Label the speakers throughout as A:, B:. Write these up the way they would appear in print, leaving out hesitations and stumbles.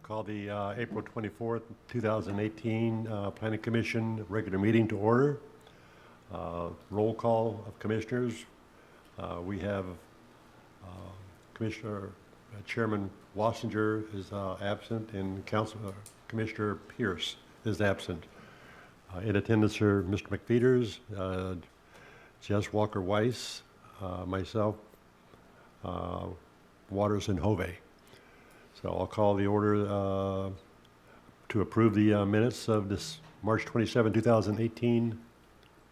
A: Call the April 24th, 2018 Planning Commission regular meeting to order. Roll call of commissioners. We have Chairman Wassinger is absent, and Commissioner Pierce is absent. In attendance are Mr. McFeeters, Jess Walker-Weiss, myself, Waters, and Hove. So I'll call the order to approve the minutes of this March 27, 2018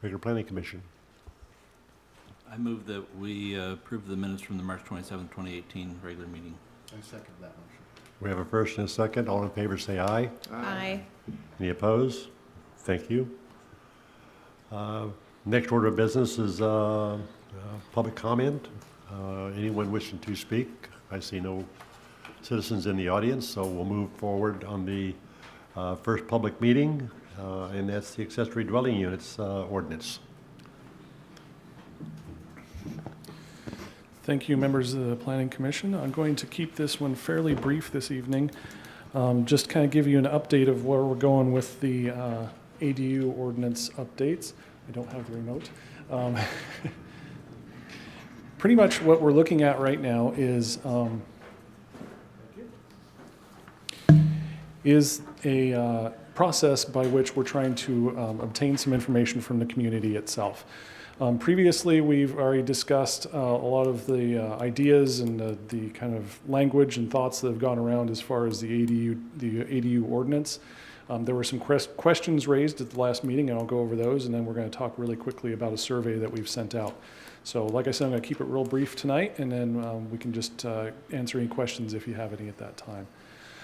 A: regular planning commission.
B: I move that we approve the minutes from the March 27, 2018 regular meeting.
C: I second that motion.
A: We have a first and a second. All in favor say aye.
D: Aye.
A: Any opposed? Thank you. Next order of business is public comment. Anyone wishing to speak? I see no citizens in the audience, so we'll move forward on the first public meeting, and that's the accessory dwelling units ordinance.
E: Thank you, members of the Planning Commission. I'm going to keep this one fairly brief this evening. Just kind of give you an update of where we're going with the ADU ordinance updates. I don't have the remote. Pretty much what we're looking at right now is a process by which we're trying to obtain some information from the community itself. Previously, we've already discussed a lot of the ideas and the kind of language and thoughts that have gone around as far as the ADU ordinance. There were some questions raised at the last meeting, and I'll go over those, and then we're going to talk really quickly about a survey that we've sent out. So like I said, I'm going to keep it real brief tonight, and then we can just answer any questions if you have any at that time.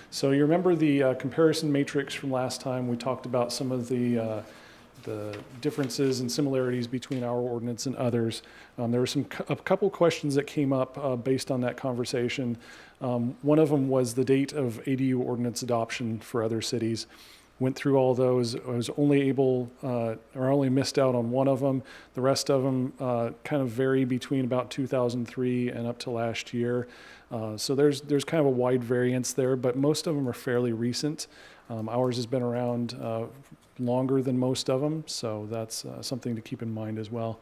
E: So you remember the comparison matrix from last time. We talked about some of the differences and similarities between our ordinance and others. There were a couple questions that came up based on that conversation. One of them was the date of ADU ordinance adoption for other cities. Went through all those. I was only missed out on one of them. The rest of them kind of vary between about 2003 and up to last year. So there's kind of a wide variance there, but most of them are fairly recent. Ours has been around longer than most of them, so that's something to keep in mind as well.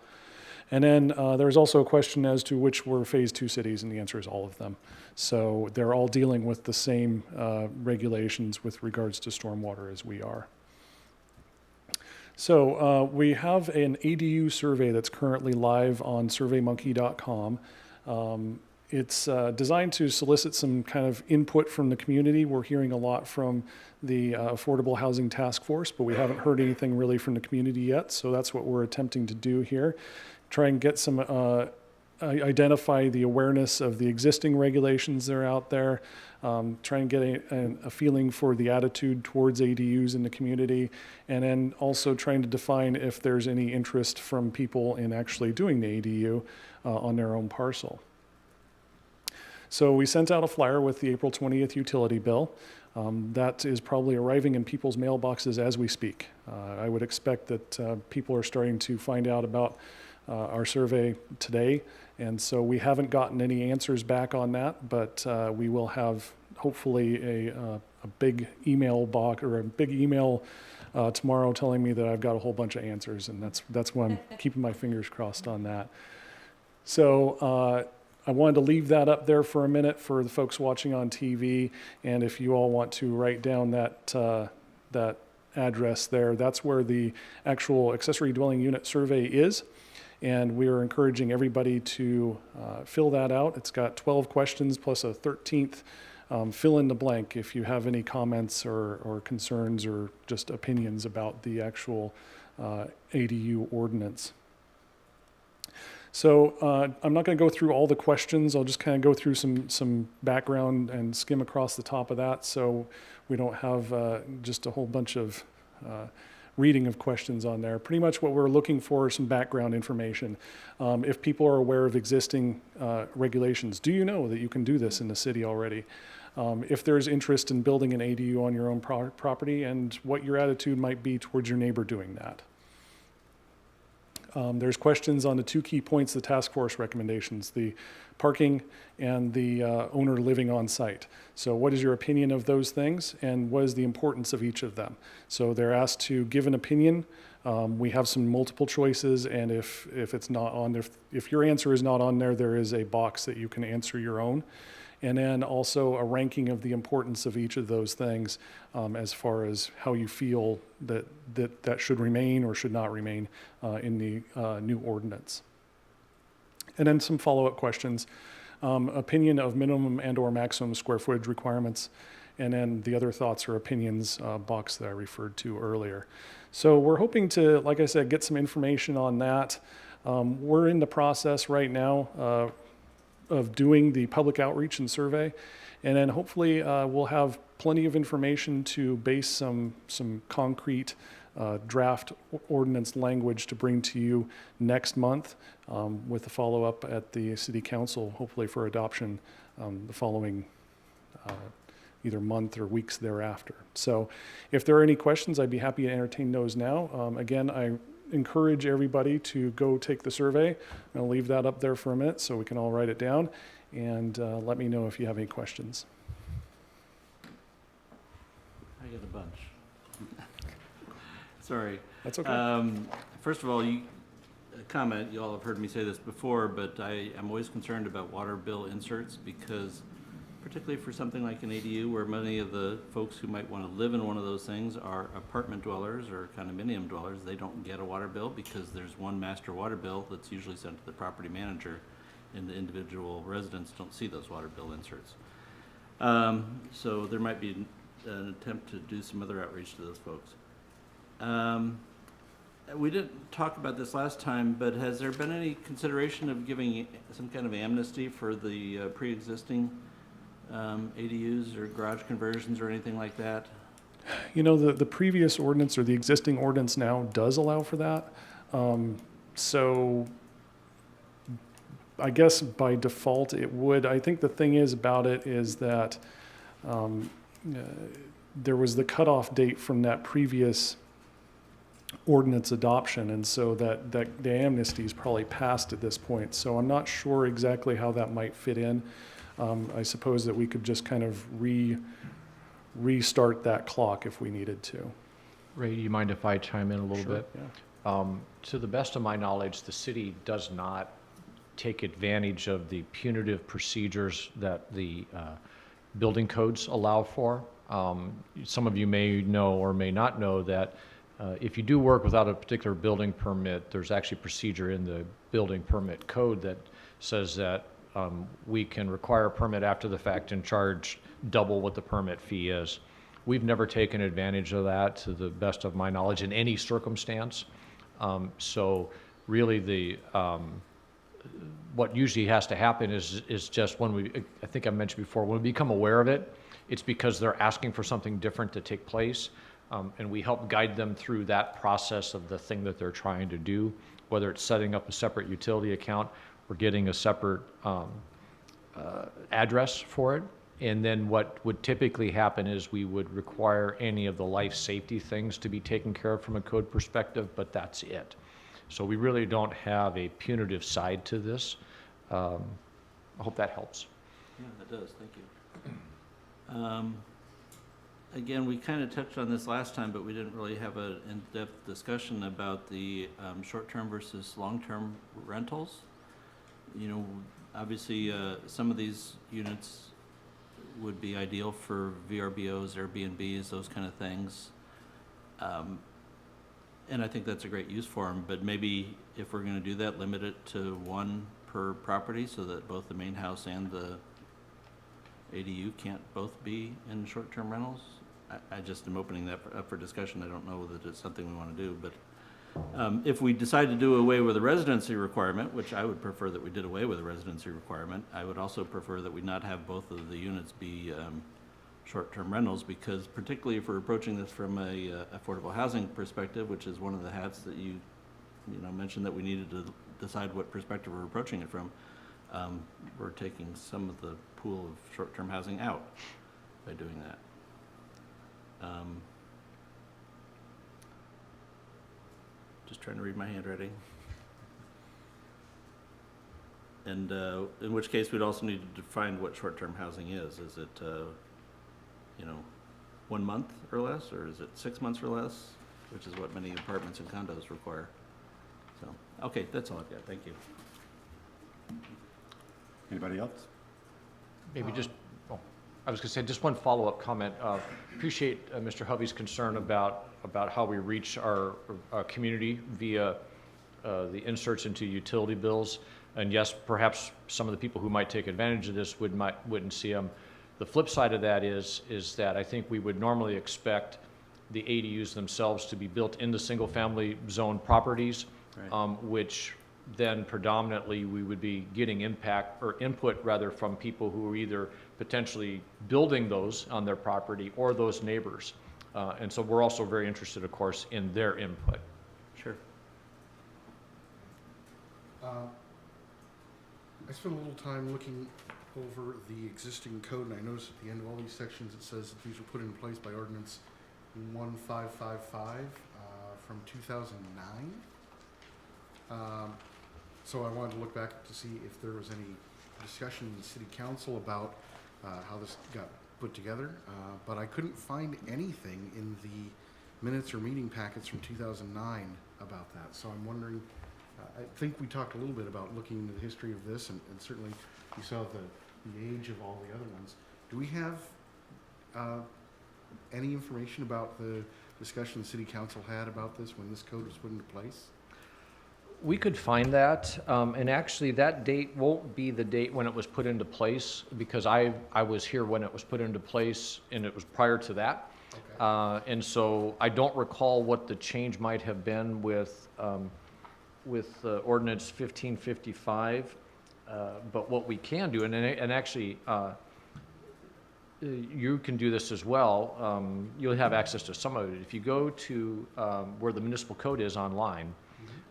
E: And then there's also a question as to which were Phase 2 cities, and the answer is all of them. So they're all dealing with the same regulations with regards to stormwater as we are. So we have an ADU survey that's currently live on surveymonkey.com. It's designed to solicit some kind of input from the community. We're hearing a lot from the Affordable Housing Task Force, but we haven't heard anything really from the community yet. So that's what we're attempting to do here. Try and get some, identify the awareness of the existing regulations that are out there. Try and get a feeling for the attitude towards ADUs in the community. And then also trying to define if there's any interest from people in actually doing the ADU on their own parcel. So we sent out a flyer with the April 20th utility bill. That is probably arriving in people's mailboxes as we speak. I would expect that people are starting to find out about our survey today, and so we haven't gotten any answers back on that, but we will have hopefully a big email box or a big email tomorrow telling me that I've got a whole bunch of answers, and that's why I'm keeping my fingers crossed on that. So I wanted to leave that up there for a minute for the folks watching on TV, and if you all want to write down that address there, that's where the actual accessory dwelling unit survey is, and we are encouraging everybody to fill that out. It's got 12 questions plus a 13th fill in the blank if you have any comments or concerns or just opinions about the actual ADU ordinance. So I'm not going to go through all the questions. I'll just kind of go through some background and skim across the top of that, so we don't have just a whole bunch of reading of questions on there. Pretty much what we're looking for is some background information. If people are aware of existing regulations, do you know that you can do this in the city already? If there's interest in building an ADU on your own property, and what your attitude might be towards your neighbor doing that. There's questions on the two key points of the task force recommendations, the parking and the owner living on site. So what is your opinion of those things, and what is the importance of each of them? So they're asked to give an opinion. We have some multiple choices, and if it's not on there, if your answer is not on there, there is a box that you can answer your own. And then also a ranking of the importance of each of those things as far as how you feel that should remain or should not remain in the new ordinance. And then some follow-up questions, opinion of minimum and or maximum square footage requirements, and then the other thoughts or opinions box that I referred to earlier. So we're hoping to, like I said, get some information on that. We're in the process right now of doing the public outreach and survey, and then hopefully we'll have plenty of information to base some concrete draft ordinance language to bring to you next month with the follow-up at the City Council, hopefully for adoption the following either month or weeks thereafter. So if there are any questions, I'd be happy to entertain those now. Again, I encourage everybody to go take the survey. I'll leave that up there for a minute so we can all write it down, and let me know if you have any questions.
B: I got a bunch. Sorry.
E: That's okay.
B: First of all, a comment, you all have heard me say this before, but I am always concerned about water bill inserts because particularly for something like an ADU where many of the folks who might want to live in one of those things are apartment dwellers or condominium dwellers, they don't get a water bill because there's one master water bill that's usually sent to the property manager, and the individual residents don't see those water bill inserts. So there might be an attempt to do some other outreach to those folks. We didn't talk about this last time, but has there been any consideration of giving some kind of amnesty for the pre-existing ADUs or garage conversions or anything like that?
E: You know, the previous ordinance or the existing ordinance now does allow for that. So I guess by default it would. I think the thing is about it is that there was the cutoff date from that previous ordinance adoption, and so that the amnesty is probably passed at this point. So I'm not sure exactly how that might fit in. I suppose that we could just kind of restart that clock if we needed to.
C: Ray, do you mind if I chime in a little
E: Sure,
C: bit?
E: yeah.
C: To the best of my knowledge, the city does not take advantage of the punitive procedures that the building codes allow for. Some of you may know or may not know that if you do work without a particular building permit, there's actually procedure in the building permit code that says that we can require a permit after the fact and charge double what the permit fee is. We've never taken advantage of that to the best of my knowledge in any circumstance. So really what usually has to happen is just when I think I mentioned before, when we become aware of it, it's because they're asking for something different to take place. And we help guide them through that process of the thing that they're trying to do, whether it's setting up a separate utility account or getting a separate address for it. And then what would typically happen is we would require any of the life safety things to be taken care of from a code perspective, but that's it. So we really don't have a punitive side to this. I hope that helps.
B: Yeah, that does. Thank you. Again, we kind of touched on this last time, but we didn't really have an in-depth discussion about the short-term versus long-term rentals. You know, obviously, some of these units would be ideal for VRBOs, Airbnbs, those kind of things. And I think that's a great use for them, but maybe if we're going to do that, limit it to one per property so that both the main house and the ADU can't both be in short-term rentals. I just am opening that up for discussion. I don't know that it's something we want to do, but if we decide to do away with a residency requirement, which I would prefer that we did away with a residency requirement, I would also prefer that we not have both of the units be short-term rentals, because particularly if we're approaching this from a affordable housing perspective, which is one of the hats that you mentioned that we needed to decide what perspective we're approaching it from, we're taking some of the pool of short-term housing out by doing that. Just trying to read my handwriting. And in which case, we'd also need to define what short-term housing is. Is it, 1 month or less, or is it 6 months or less? Which is what many apartments and condos require. So, okay, that's all I've got. Thank you.
A: Anybody else?
C: Maybe just, I was going to say, just one follow-up comment. Appreciate Mr. Hovey's concern about how we reach our community via the inserts into utility bills. And yes, perhaps some of the people who might take advantage of this wouldn't see them. The flip side of that is that I think we would normally expect the ADUs themselves to be built into single-family zone properties,
B: Right.
C: which then predominantly we would be getting input rather from people who are either potentially building those on their property or those neighbors. And so we're also very interested, of course, in their input.
B: Sure.
D: I spent a little time looking over the existing code, and I noticed at the end of all these sections it says that these were put in place by Ordinance 1555 from 2009. So I wanted to look back to see if there was any discussion in the City Council about how this got put together, but I couldn't find anything in the minutes or meeting packets from 2009 about that. So I'm wondering, I think we talked a little bit about looking into the history of this, and certainly you saw the age of all the other ones. Do we have any information about the discussion the City Council had about this when this code was put into place?
C: We could find that, and actually that date won't be the date when it was put into place, because I was here when it was put into place, and it was prior to that.
D: Okay.
C: And so I don't recall what the change might have been with Ordinance 1555, but what we can do, and actually, you can do this as well. You'll have access to some of it. If you go to where the municipal code is online,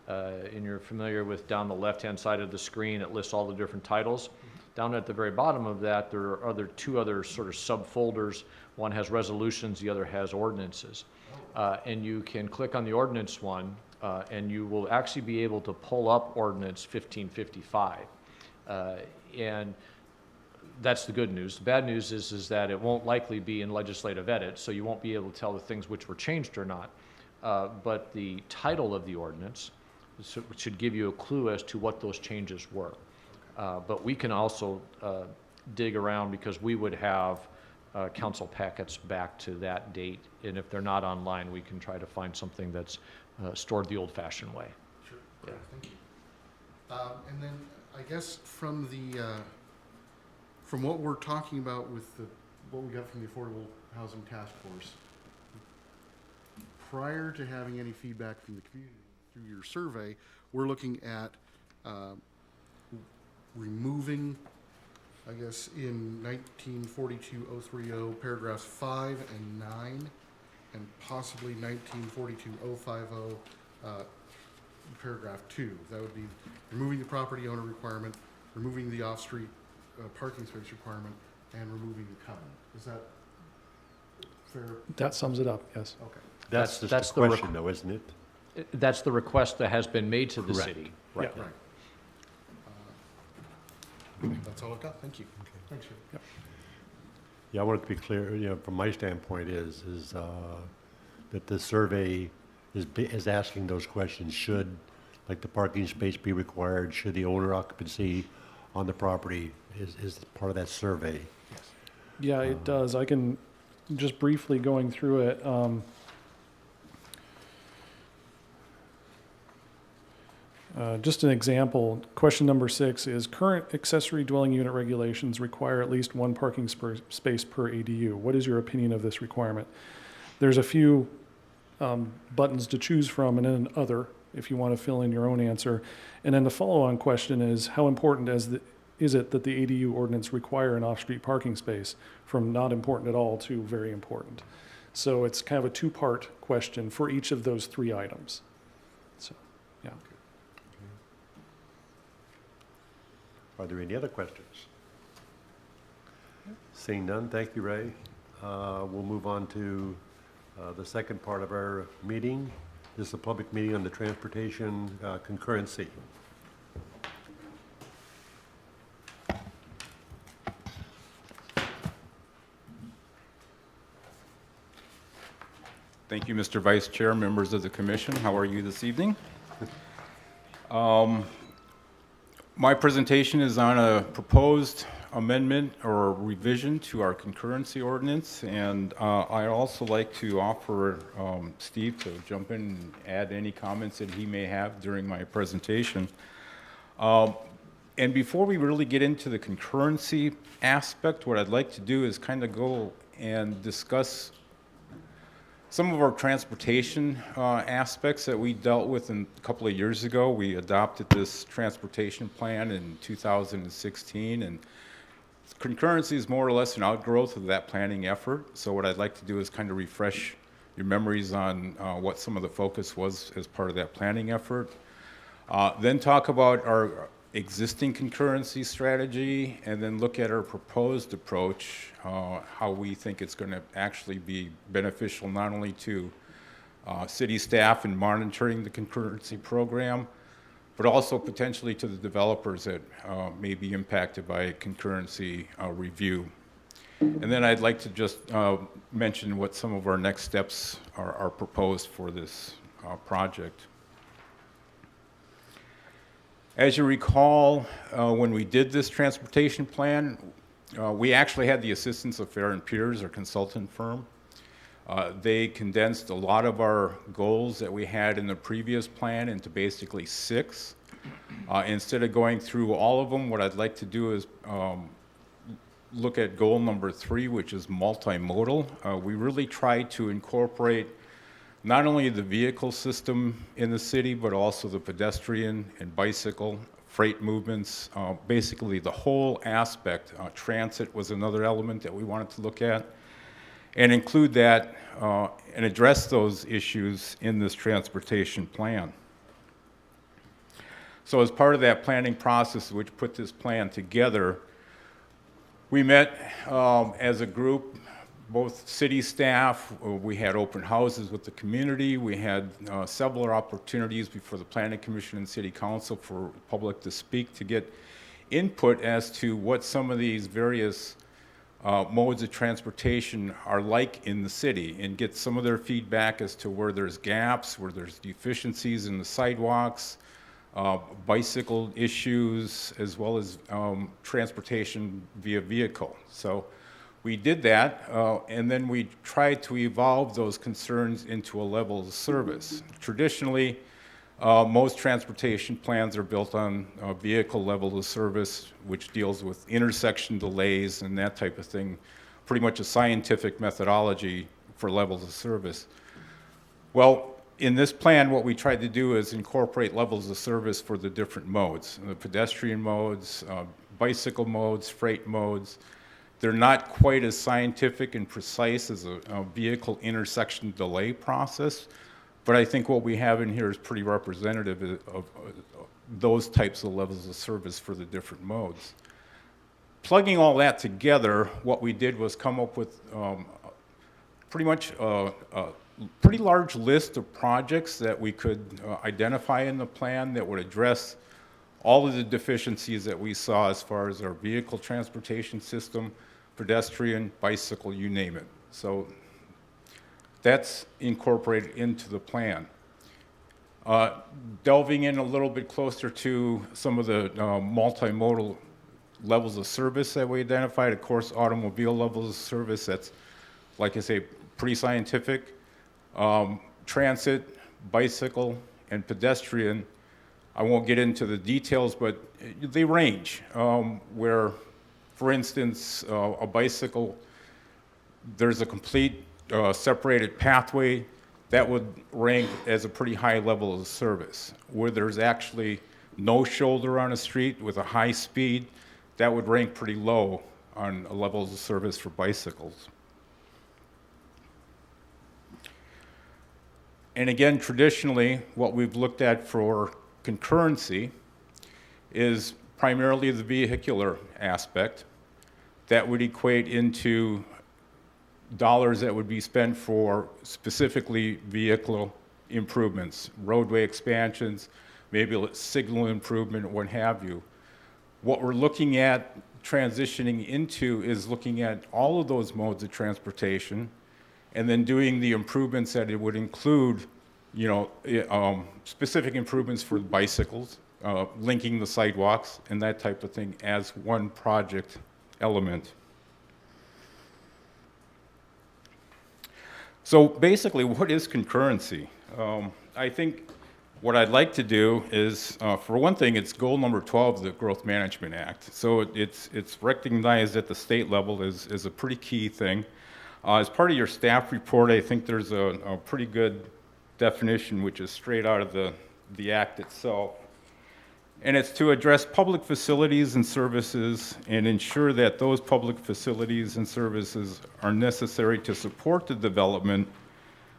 C: and you're familiar with down the left-hand side of the screen, it lists all the different titles. Down at the very bottom of that, there are two other sort of subfolders. One has resolutions, the other has ordinances. And you can click on the ordinance one, and you will actually be able to pull up Ordinance 1555. And that's the good news. The bad news is that it won't likely be in legislative edit, so you won't be able to tell the things which were changed or not. But the title of the ordinance should give you a clue as to what those changes were. But we can also dig around, because we would have council packets back to that date, and if they're not online, we can try to find something that's stored the old-fashioned way.
D: Sure.
C: Yeah.
D: Thank you. And then I guess from what we're talking about with what we got from the Affordable Housing Task Force, prior to having any feedback from the community through your survey, we're looking at removing, I guess, in 1942-030, paragraphs 5 and 9, and possibly 1942-050, paragraph 2. That would be removing the property owner requirement, removing the off-street parking space requirement, and removing the covenant. Is that fair?
E: That sums it up, yes.
D: Okay.
A: That's just
C: that's
A: a
C: the requ-
A: question though, isn't it?
C: That's the request that has been made to the
A: Correct.
C: city.
E: Right.
D: Right. That's all I've got. Thank you. Thanks, Jim.
A: Yeah, I want it to be clear, from my standpoint is that the survey is asking those questions. Should, like, the parking space be required? Should the owner occupancy on the property is part of that survey?
E: Yeah, it does. I can, just briefly going through it, just an example, question number 6 is, current accessory dwelling unit regulations require at least one parking space per ADU. What is your opinion of this requirement? There's a few buttons to choose from, and then other, if you want to fill in your own answer. And then the follow-on question is, how important is it that the ADU ordinance require an off-street parking space, from not important at all to very important? So it's kind of a two-part question for each of those 3 items. So, yeah.
A: Are there any other questions? Seeing none, thank you, Ray. We'll move on to the second part of our meeting. This is a public meeting on the transportation concurrency.
F: Thank you, Mr. Vice Chair, members of the commission. How are you this evening? My presentation is on a proposed amendment or revision to our concurrency ordinance, and I'd also like to offer Steve to jump in and add any comments that he may have during my presentation. And before we really get into the concurrency aspect, what I'd like to do is kind of go and discuss some of our transportation aspects that we dealt with a couple of years ago. We adopted this transportation plan in 2016, and concurrency is more or less an outgrowth of that planning effort. So what I'd like to do is kind of refresh your memories on what some of the focus was as part of that planning effort. Then talk about our existing concurrency strategy, and then look at our proposed approach, how we think it's going to actually be beneficial not only to city staff in monitoring the concurrency program, but also potentially to the developers that may be impacted by concurrency review. And then I'd like to just mention what some of our next steps are proposed for this project. As you recall, when we did this transportation plan, we actually had the assistance of Fair and Peers, our consultant firm. They condensed a lot of our goals that we had in the previous plan into basically 6. Instead of going through all of them, what I'd like to do is look at goal number 3, which is multimodal. We really tried to incorporate not only the vehicle system in the city, but also the pedestrian and bicycle, freight movements, basically the whole aspect. Transit was another element that we wanted to look at, and include that and address those issues in this transportation plan. So as part of that planning process, which put this plan together, we met as a group, both city staff. We had open houses with the community. We had several opportunities before the Planning Commission and City Council for public to speak, to get input as to what some of these various modes of transportation are like in the city, and get some of their feedback as to where there's gaps, where there's deficiencies in the sidewalks, bicycle issues, as well as transportation via vehicle. So we did that, and then we tried to evolve those concerns into a level of service. Traditionally, most transportation plans are built on vehicle level of service, which deals with intersection delays and that type of thing, pretty much a scientific methodology for levels of service. Well, in this plan, what we tried to do is incorporate levels of service for the different modes, the pedestrian modes, bicycle modes, freight modes. They're not quite as scientific and precise as a vehicle intersection delay process, but I think what we have in here is pretty representative of those types of levels of service for the different modes. Plugging all that together, what we did was come up with pretty much a pretty large list of projects that we could identify in the plan that would address all of the deficiencies that we saw as far as our vehicle transportation system, pedestrian, bicycle, you name it. So that's incorporated into the plan. Delving in a little bit closer to some of the multimodal levels of service that we identified, of course, automobile levels of service, that's, like I say, pretty scientific. Transit, bicycle, and pedestrian, I won't get into the details, but they range. Where, for instance, a bicycle, there's a complete separated pathway, that would rank as a pretty high level of service. Where there's actually no shoulder on a street with a high speed, that would rank pretty low on levels of service for bicycles. And again, traditionally, what we've looked at for concurrency is primarily the vehicular aspect. That would equate into dollars that would be spent for specifically vehicle improvements, roadway expansions, maybe signal improvement, what have you. What we're looking at transitioning into is looking at all of those modes of transportation and then doing the improvements that it would include, you know, specific improvements for bicycles, linking the sidewalks and that type of thing as one project element. So basically, what is concurrency? I think what I'd like to do is, for one thing, it's goal number 12 of the Growth Management Act. So it's recognized at the state level as a pretty key thing. As part of your staff report, I think there's a pretty good definition, which is straight out of the act itself. And it's to address public facilities and services and ensure that those public facilities and services are necessary to support the development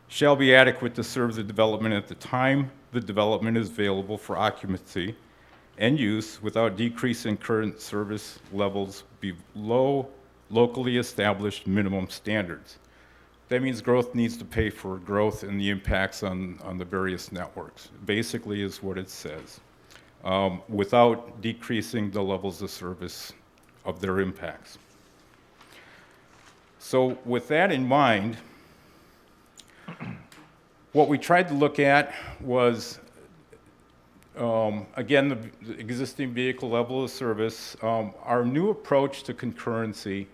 F: shall be adequate to serve the development at the time the development is available for occupancy and use without decreasing current service levels below locally established minimum standards. That means growth needs to pay for growth and the impacts on the various networks, basically is what it says, without decreasing the levels of service of their impacts. So with that in mind, what we tried to look at was, again, the existing vehicle level of service. Our new approach to concurrency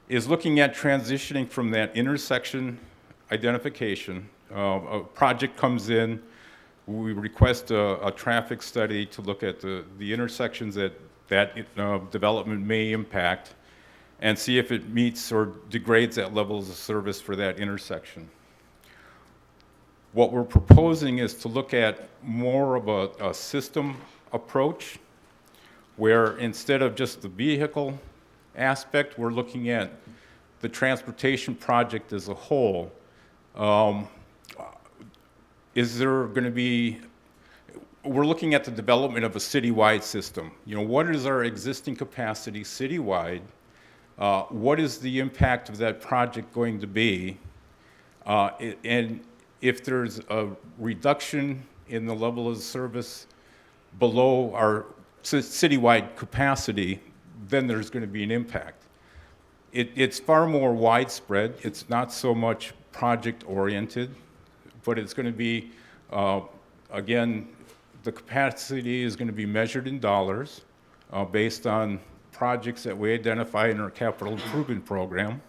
F: is looking at transitioning from that intersection identification. A project comes in, we request a traffic study to look at the intersections that development may impact and see if it meets or degrades that levels of service for that intersection. What we're proposing is to look at more of a system approach, where instead of just the vehicle aspect, we're looking at the transportation project as a whole. Is there going to be, we're looking at the development of a citywide system. You know, what is our existing capacity citywide? What is the impact of that project going to be? And if there's a reduction in the level of service below our citywide capacity, then there's going to be an impact. It's far more widespread. It's not so much project-oriented, but it's going to be, again, the capacity is going to be measured in dollars based on projects that we identify in our capital improvement program.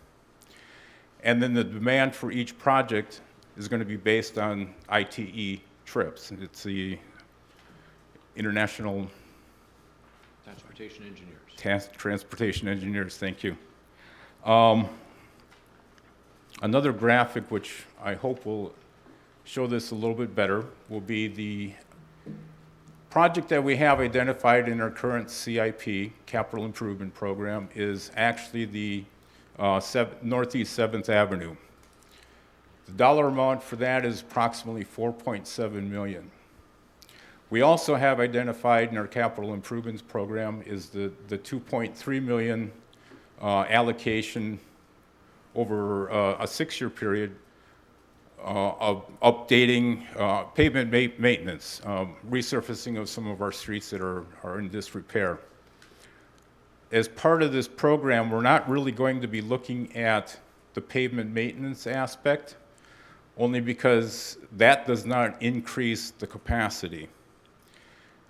F: And then the demand for each project is going to be based on ITE trips. It's the International
C: Transportation Engineers.
F: Transportation Engineers, thank you. Another graphic, which I hope will show this a little bit better, will be the project that we have identified in our current CIP, Capital Improvement Program, is actually the Northeast 7th Avenue. The dollar amount for that is approximately $4.7 million. We also have identified in our capital improvements program is the $2.3 million allocation over a 6-year period of updating pavement maintenance, resurfacing of some of our streets that are in disrepair. As part of this program, we're not really going to be looking at the pavement maintenance aspect, only because that does not increase the capacity.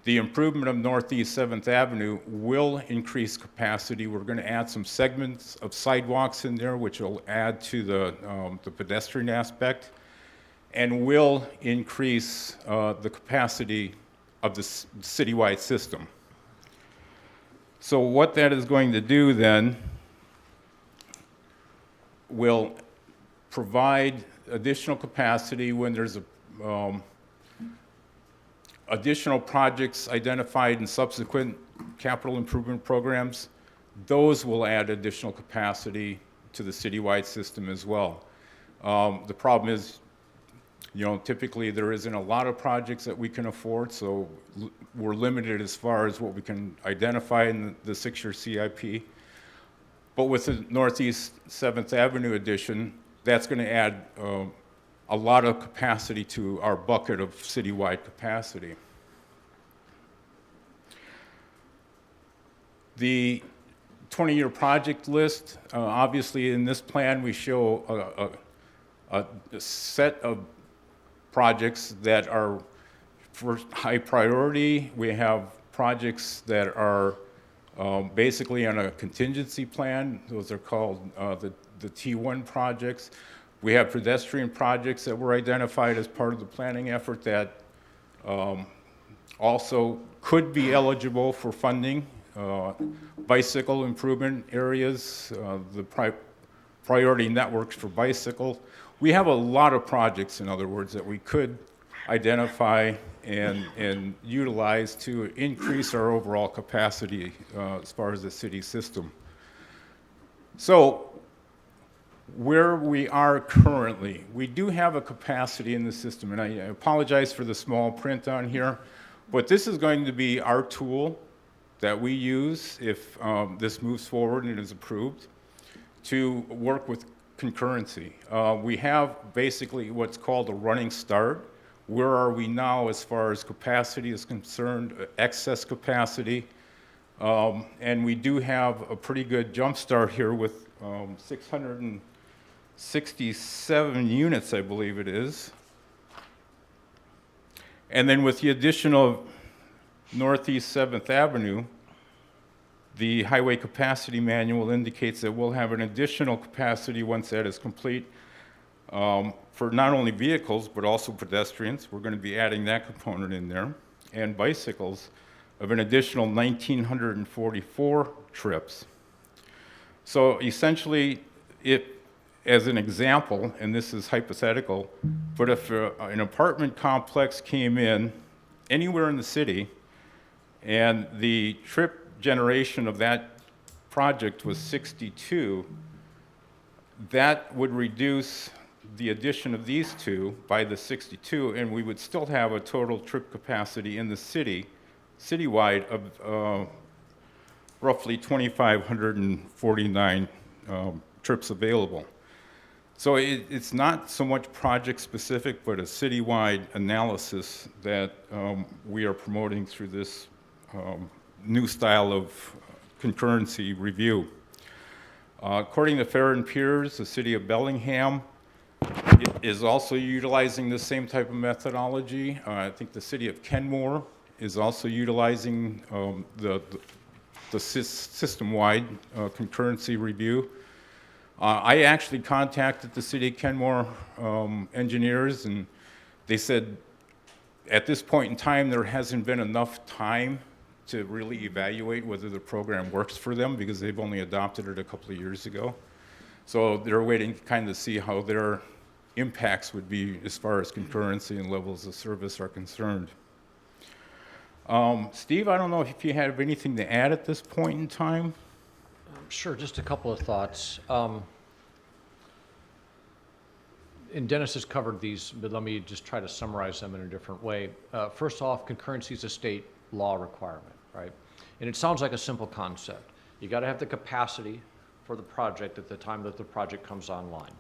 F: The improvement of Northeast 7th Avenue will increase capacity. We're going to add some segments of sidewalks in there, which will add to the pedestrian aspect, and will increase the capacity of the citywide system. So what that is going to do then will provide additional capacity when there's additional projects identified in subsequent capital improvement programs. Those will add additional capacity to the citywide system as well. The problem is, you know, typically there isn't a lot of projects that we can afford, so we're limited as far as what we can identify in the 6-year CIP. But with the Northeast 7th Avenue addition, that's going to add a lot of capacity to our bucket of citywide capacity. The 20-year project list. Obviously, in this plan, we show a set of projects that are for high priority. We have projects that are basically on a contingency plan. Those are called the T1 projects. We have pedestrian projects that were identified as part of the planning effort that also could be eligible for funding. Bicycle improvement areas, the priority networks for bicycle. We have a lot of projects, in other words, that we could identify and utilize to increase our overall capacity as far as the city system. So where we are currently, we do have a capacity in the system, and I apologize for the small print on here, but this is going to be our tool that we use if this moves forward and is approved to work with concurrency. We have basically what's called a running start. Where are we now as far as capacity is concerned, excess capacity? And we do have a pretty good jump start here with 667 units, I believe it is. And then with the addition of Northeast 7th Avenue, the highway capacity manual indicates that we'll have an additional capacity once that is complete for not only vehicles, but also pedestrians. We're going to be adding that component in there, and bicycles of an additional 1,944 trips. So essentially, if, as an example, and this is hypothetical, but if an apartment complex came in anywhere in the city and the trip generation of that project was 62, that would reduce the addition of these two by the 62, and we would still have a total trip capacity in the citywide of roughly 2,549 trips available. So it's not so much project specific, but a citywide analysis that we are promoting through this new style of concurrency review. According to Fair and Peers, the city of Bellingham is also utilizing the same type of methodology. I think the city of Kenmore is also utilizing the system-wide concurrency review. I actually contacted the city of Kenmore engineers, and they said at this point in time there hasn't been enough time to really evaluate whether the program works for them because they've only adopted it a couple of years ago. So they're waiting to kind of see how their impacts would be as far as concurrency and levels of service are concerned. Steve, I don't know if you have anything to add at this point in time?
C: Sure, just a couple of thoughts. And Dennis has covered these, but let me just try to summarize them in a different way. First off, concurrency is a state law requirement, right? And it sounds like a simple concept. You got to have the capacity for the project at the time that the project comes online.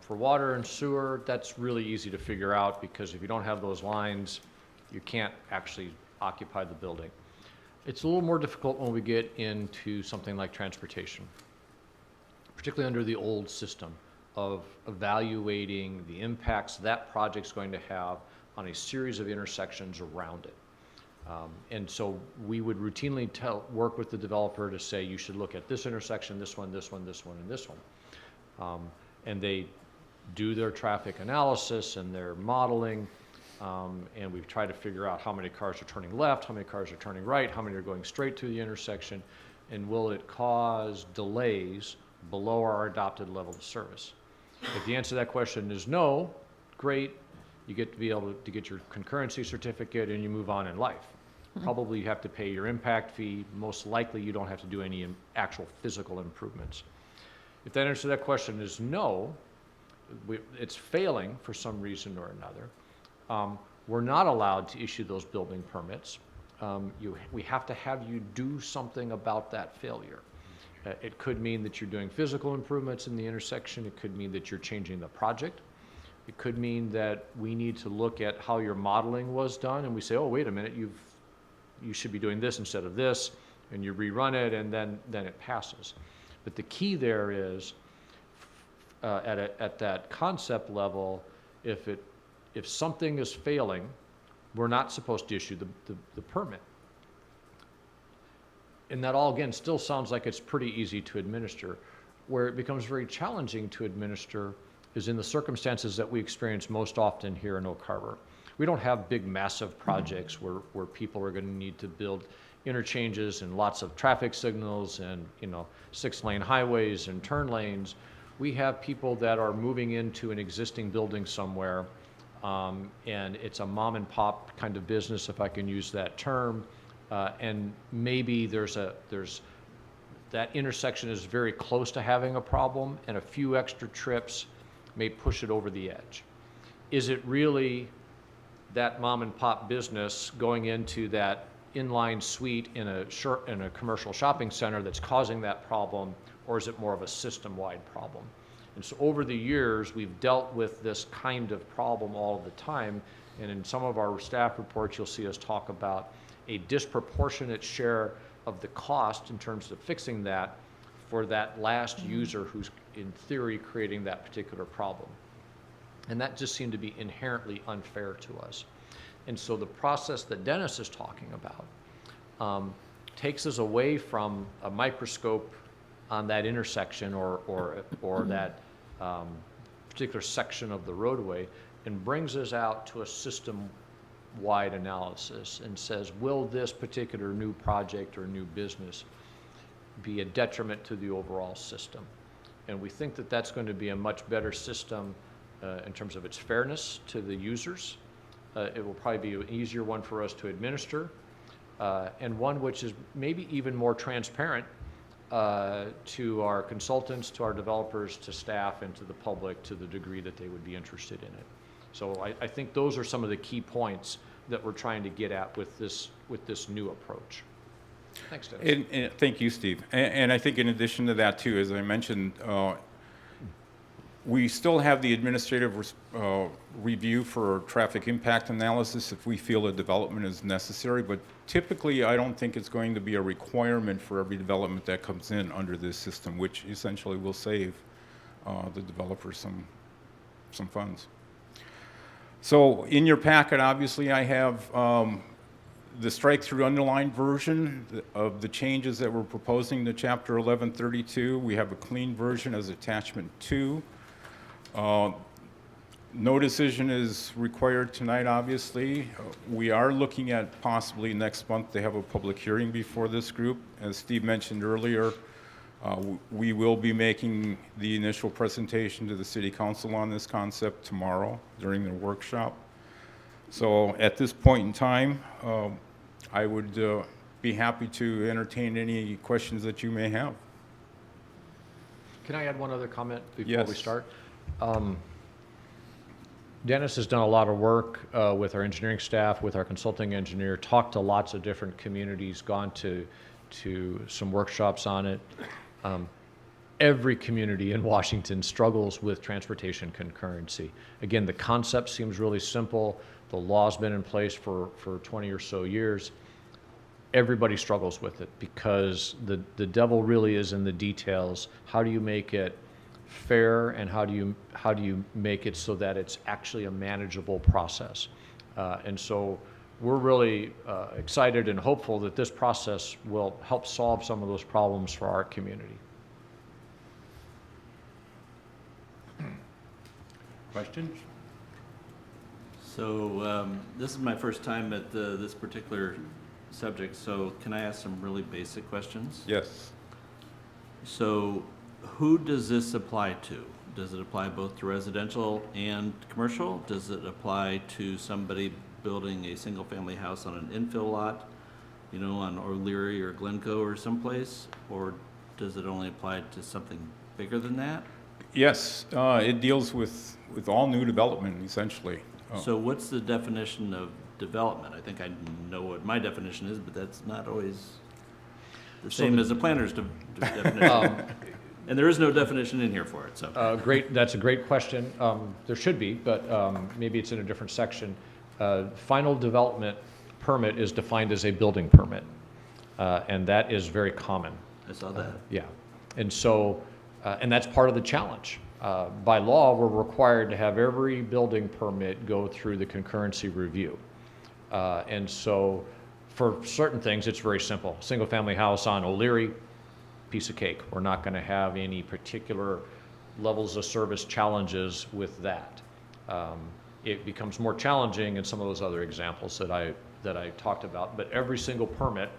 C: For water and sewer, that's really easy to figure out because if you don't have those lines, you can't actually occupy the building. It's a little more difficult when we get into something like transportation, particularly under the old system of evaluating the impacts that project's going to have on a series of intersections around it. And so we would routinely work with the developer to say, you should look at this intersection, this one, this one, this one, and this one. And they do their traffic analysis and their modeling, and we've tried to figure out how many cars are turning left, how many cars are turning right, how many are going straight to the intersection, and will it cause delays below our adopted level of service? If the answer to that question is no, great, you get to be able to get your concurrency certificate and you move on in life. Probably you have to pay your impact fee. Most likely you don't have to do any actual physical improvements. If the answer to that question is no, it's failing for some reason or another, we're not allowed to issue those building permits. We have to have you do something about that failure. It could mean that you're doing physical improvements in the intersection. It could mean that you're changing the project. It could mean that we need to look at how your modeling was done and we say, oh, wait a minute, you should be doing this instead of this, and you rerun it, and then it passes. But the key there is, at that concept level, if something is failing, we're not supposed to issue the permit. And that all, again, still sounds like it's pretty easy to administer. Where it becomes very challenging to administer is in the circumstances that we experience most often here in Oak Harbor. We don't have big, massive projects where people are going to need to build interchanges and lots of traffic signals and, 6-lane highways and turn lanes. We have people that are moving into an existing building somewhere, and it's a mom and pop kind of business, if I can use that term. And maybe that intersection is very close to having a problem, and a few extra trips may push it over the edge. Is it really that mom and pop business going into that inline suite in a commercial shopping center that's causing that problem, or is it more of a system-wide problem? And so over the years, we've dealt with this kind of problem all the time, and in some of our staff reports, you'll see us talk about a disproportionate share of the cost in terms of fixing that for that last user who's in theory creating that particular problem. And that just seemed to be inherently unfair to us. And so the process that Dennis is talking about takes us away from a microscope on that intersection or that particular section of the roadway and brings us out to a system-wide analysis and says, will this particular new project or new business be a detriment to the overall system? And we think that that's going to be a much better system in terms of its fairness to the users. It will probably be an easier one for us to administer, and one which is maybe even more transparent to our consultants, to our developers, to staff, and to the public to the degree that they would be interested in it. So I think those are some of the key points that we're trying to get at with this new approach. Thanks, Dennis.
F: And thank you, Steve. And I think in addition to that too, as I mentioned, we still have the administrative review for traffic impact analysis if we feel a development is necessary, but typically I don't think it's going to be a requirement for every development that comes in under this system, which essentially will save the developer some funds. So in your packet, obviously, I have the strike-through underlined version of the changes that we're proposing to Chapter 1132. We have a clean version as attachment 2. No decision is required tonight, obviously. We are looking at possibly next month to have a public hearing before this group. As Steve mentioned earlier, we will be making the initial presentation to the City Council on this concept tomorrow during their workshop. So at this point in time, I would be happy to entertain any questions that you may have.
C: Can I add one other comment before
F: Yes.
C: we start? Dennis has done a lot of work with our engineering staff, with our consulting engineer, talked to lots of different communities, gone to some workshops on it. Every community in Washington struggles with transportation concurrency. Again, the concept seems really simple. The law's been in place for 20 or so years. Everybody struggles with it because the devil really is in the details. How do you make it fair, and how do you make it so that it's actually a manageable process? And so we're really excited and hopeful that this process will help solve some of those problems for our community.
F: Questions?
B: So this is my first time at this particular subject, so can I ask some really basic questions?
F: Yes.
B: So who does this apply to? Does it apply both to residential and commercial? Does it apply to somebody building a single-family house on an infill lot, on O'Leary or Glencoe or someplace? Or does it only apply to something bigger than that?
F: Yes, it deals with all new development, essentially.
B: So what's the definition of development? I think I know what my definition is, but that's not always the same as the planner's definition. And there is no definition in here for it, so.
C: That's a great question. There should be, but maybe it's in a different section. Final development permit is defined as a building permit. And that is very common.
B: I saw that.
C: Yeah. And so, and that's part of the challenge. By law, we're required to have every building permit go through the concurrency review. And so for certain things, it's very simple. Single-family house on O'Leary, piece of cake. We're not going to have any particular levels of service challenges with that. It becomes more challenging in some of those other examples that I talked about, but every single permit,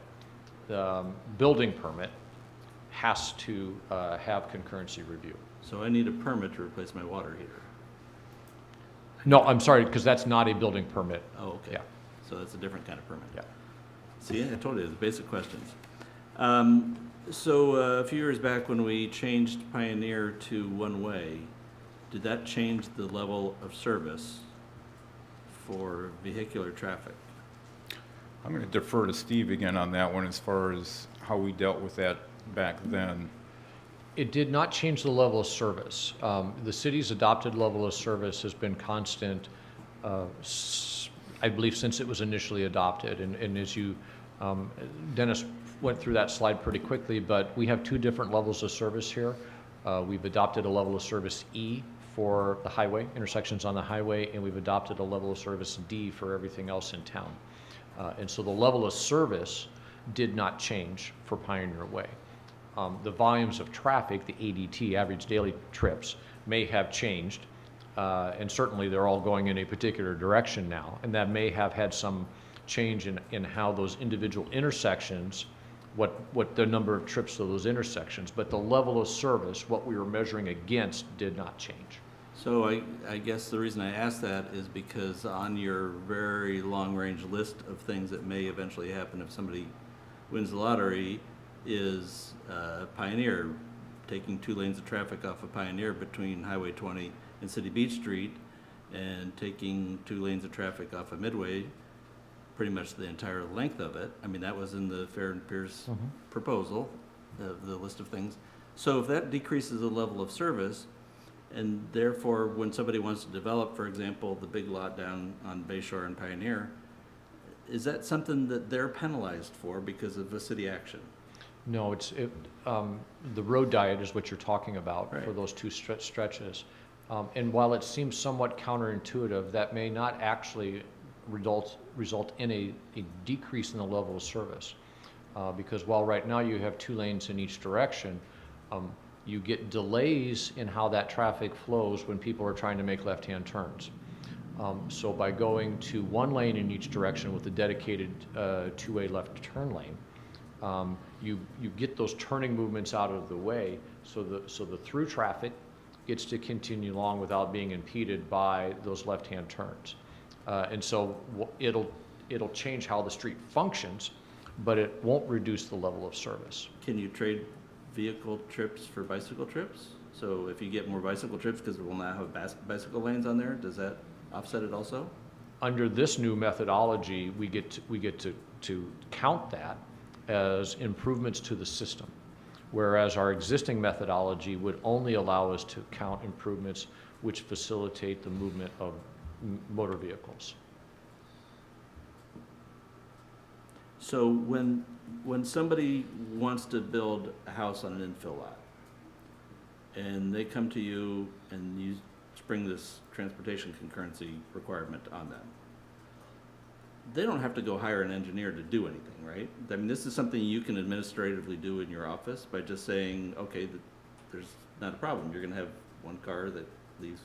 C: building permit, has to have concurrency review.
B: So I need a permit to replace my water heater.
C: No, I'm sorry, because that's not a building permit.
B: Oh, okay.
C: Yeah.
B: So that's a different kind of permit.
C: Yeah.
B: See, I told you, the basic questions. So a few years back when we changed Pioneer to one-way, did that change the level of service for vehicular traffic?
F: I'm going to defer to Steve again on that one as far as how we dealt with that back then.
C: It did not change the level of service. The city's adopted level of service has been constant, I believe, since it was initially adopted. And as you, Dennis went through that slide pretty quickly, but we have two different levels of service here. We've adopted a level of service E for the highway, intersections on the highway, and we've adopted a level of service D for everything else in town. And so the level of service did not change for Pioneer Way. The volumes of traffic, the ADT, average daily trips, may have changed, and certainly they're all going in a particular direction now, and that may have had some change in how those individual intersections, what the number of trips to those intersections, but the level of service, what we were measuring against, did not change.
B: So I guess the reason I asked that is because on your very long-range list of things that may eventually happen if somebody wins the lottery is Pioneer, taking 2 lanes of traffic off of Pioneer between Highway 20 and City Beach Street, and taking 2 lanes of traffic off of Midway, pretty much the entire length of it. I mean, that was in the Fair and Pierce proposal, the list of things. So if that decreases the level of service, and therefore when somebody wants to develop, for example, the big lot down on Bayshore and Pioneer, is that something that they're penalized for because of a city action?
C: No, the road diet is what you're talking about for
B: Right.
C: those two stretches. And while it seems somewhat counterintuitive, that may not actually result in a decrease in the level of service. Because while right now you have 2 lanes in each direction, you get delays in how that traffic flows when people are trying to make left-hand turns. So by going to 1 lane in each direction with a dedicated 2-way left turn lane, you get those turning movements out of the way, so the through traffic gets to continue along without being impeded by those left-hand turns. And so it'll change how the street functions, but it won't reduce the level of service.
B: Can you trade vehicle trips for bicycle trips? So if you get more bicycle trips because we'll now have bicycle lanes on there, does that offset it also?
C: Under this new methodology, we get to count that as improvements to the system, whereas our existing methodology would only allow us to count improvements which facilitate the movement of motor vehicles.
B: So when somebody wants to build a house on an infill lot, and they come to you and you spring this transportation concurrency requirement on them, they don't have to go hire an engineer to do anything, right? I mean, this is something you can administratively do in your office by just saying, okay, there's not a problem. You're gonna have 1 car that leaves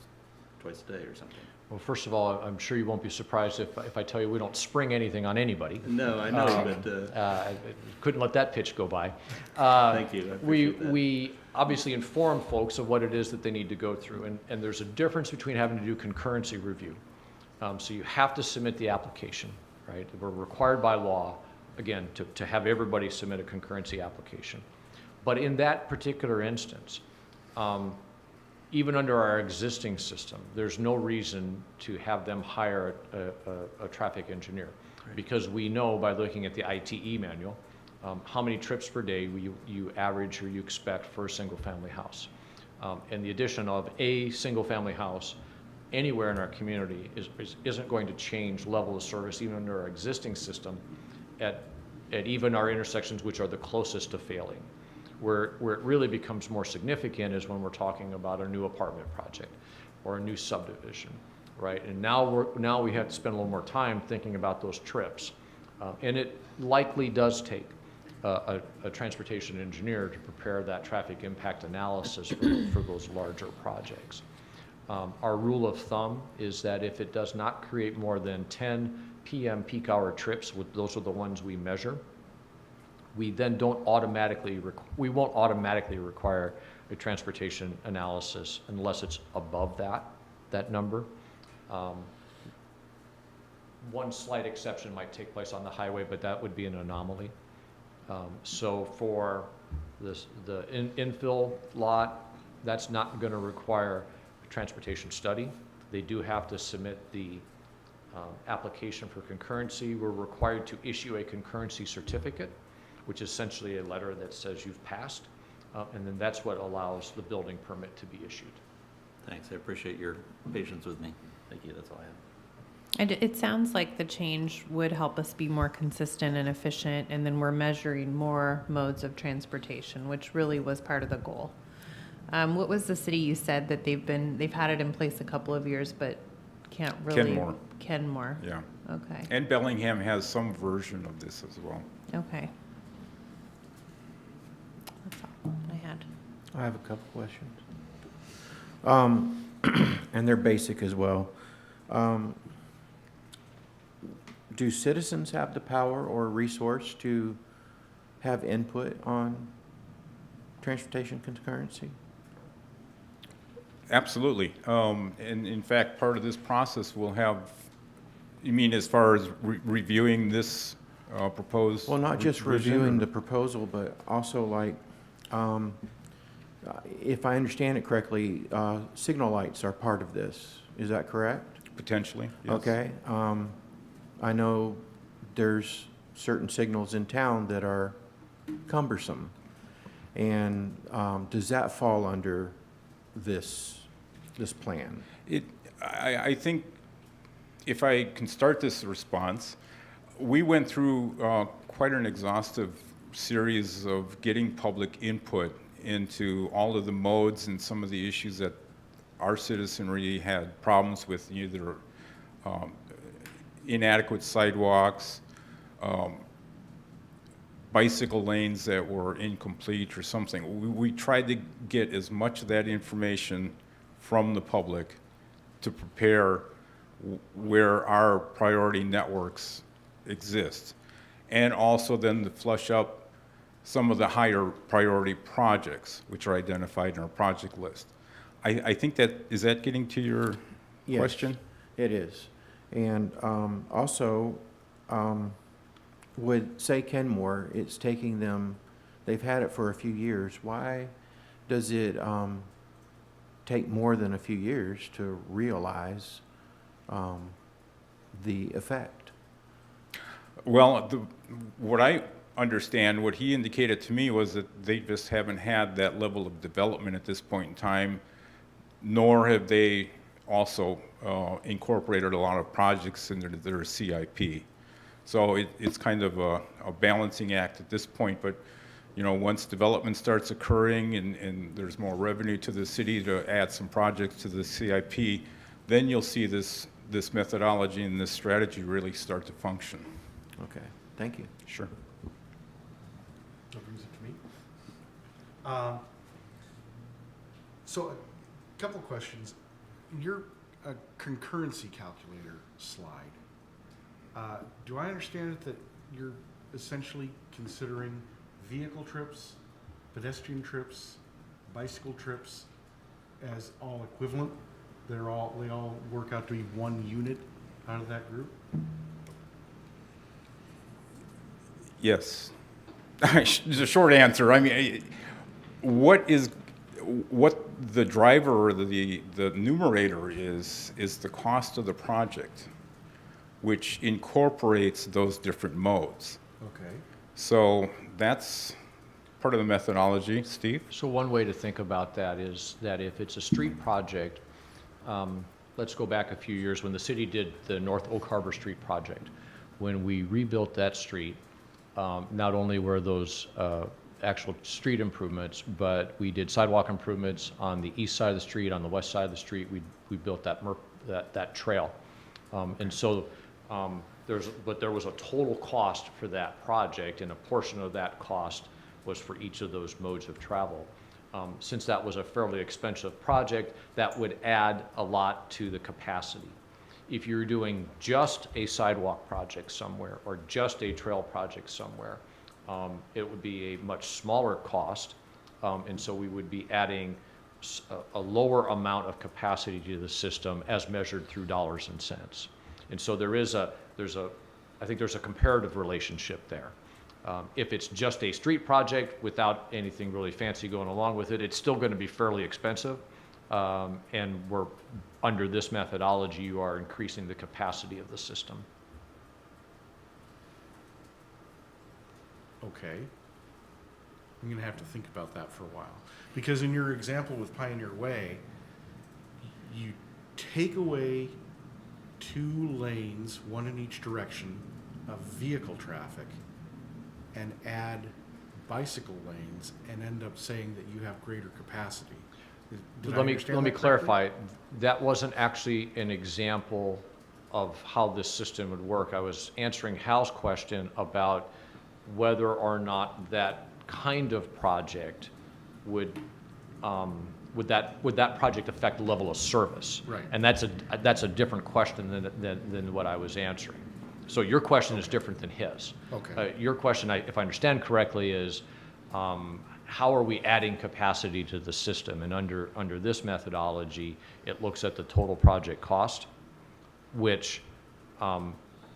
B: twice a day or something.
C: Well, first of all, I'm sure you won't be surprised if I tell you we don't spring anything on anybody.
B: No, I know, but,
C: I couldn't let that pitch go by.
B: thank you, I
C: We,
B: appreciate that.
C: we obviously inform folks of what it is that they need to go through, and there's a difference between having to do concurrency review. So you have to submit the application, right? We're required by law, again, to have everybody submit a concurrency application. But in that particular instance, even under our existing system, there's no reason to have them hire a traffic engineer.
B: Right.
C: Because we know by looking at the ITE manual, how many trips per day you average or you expect for a single-family house. And the addition of a single-family house anywhere in our community isn't going to change level of service even under our existing system at at even our intersections, which are the closest to failing. Where it really becomes more significant is when we're talking about a new apartment project or a new subdivision, right? And now we have to spend a little more time thinking about those trips. And it likely does take a transportation engineer to prepare that traffic impact analysis for those larger projects. Our rule of thumb is that if it does not create more than 10 PM peak hour trips, those are the ones we measure, we then won't automatically require a transportation analysis unless it's above that number. One slight exception might take place on the highway, but that would be an anomaly. So for the infill lot, that's not going to require a transportation study. They do have to submit the application for concurrency. We're required to issue a concurrency certificate, which is essentially a letter that says you've passed, and then that's what allows the building permit to be issued.
B: Thanks, I appreciate your patience with me. Thank you, that's all I have.
G: And it sounds like the change would help us be more consistent and efficient, and then we're measuring more modes of transportation, which really was part of the goal. What was the city you said that they've had it in place a couple of years, but can't really?
F: Kenmore.
G: Kenmore.
F: Yeah.
G: Okay.
F: And Bellingham has some version of this as well.
G: Okay. That's all I had.
H: I have a couple questions. And they're basic as well. Do citizens have the power or resource to have input on transportation concurrency?
F: Absolutely. And in fact, part of this process will have, you mean as far as reviewing this proposed?
H: Well, not just
F: revision,
H: reviewing
F: or-
H: the proposal, but also like, if I understand it correctly, signal lights are part of this. Is that correct?
F: Potentially, yes.
H: Okay. I know there's certain signals in town that are cumbersome. And does that fall under this plan?
F: I think if I can start this response, we went through quite an exhaustive series of getting public input into all of the modes and some of the issues that our citizenry had problems with, either inadequate sidewalks, bicycle lanes that were incomplete or something. We tried to get as much of that information from the public to prepare where our priority networks exist, and also then to flush up some of the higher priority projects which are identified in our project list. I think is that getting to your
H: Yes,
F: question?
H: it is. And also, would say Kenmore, it's taking them, they've had it for a few years. Why does it take more than a few years to realize the effect?
F: Well, what I understand, what he indicated to me was that they just haven't had that level of development at this point in time, nor have they also incorporated a lot of projects into their CIP. So it's kind of a balancing act at this point, but once development starts occurring and there's more revenue to the city to add some projects to the CIP, then you'll see this methodology and this strategy really start to function.
H: Okay, thank you.
F: Sure.
D: That brings it to me. So a couple questions. Your concurrency calculator slide, do I understand it that you're essentially considering vehicle trips, pedestrian trips, bicycle trips as all equivalent? They all work out to be one unit out of that group?
F: Yes. The short answer, I mean, what the driver or the numerator is the cost of the project, which incorporates those different modes.
D: Okay.
F: So that's part of the methodology. Steve?
C: So one way to think about that is that if it's a street project, let's go back a few years when the city did the North Oak Harbor Street project. When we rebuilt that street, not only were those actual street improvements, but we did sidewalk improvements on the east side of the street, on the west side of the street. We built that trail. And so there was a total cost for that project, and a portion of that cost was for each of those modes of travel. Since that was a fairly expensive project, that would add a lot to the capacity. If you're doing just a sidewalk project somewhere or just a trail project somewhere, it would be a much smaller cost, and so we would be adding a lower amount of capacity to the system as measured through dollars and cents. And so I think there's a comparative relationship there. If it's just a street project without anything really fancy going along with it, it's still going to be fairly expensive. And under this methodology, you are increasing the capacity of the system.
D: Okay. I'm gonna have to think about that for a while. Because in your example with Pioneer Way, you take away 2 lanes, one in each direction, of vehicle traffic, and add bicycle lanes, and end up saying that you have greater capacity. Did I
C: Let me
D: understand that correctly?
C: clarify. That wasn't actually an example of how this system would work. I was answering Hal's question about whether or not that kind of project would that project affect the level of service?
D: Right.
C: And that's a different question than what I was answering. So your question is different than his.
D: Okay.
C: Your question, if I understand correctly, is how are we adding capacity to the system? And under this methodology, it looks at the total project cost, which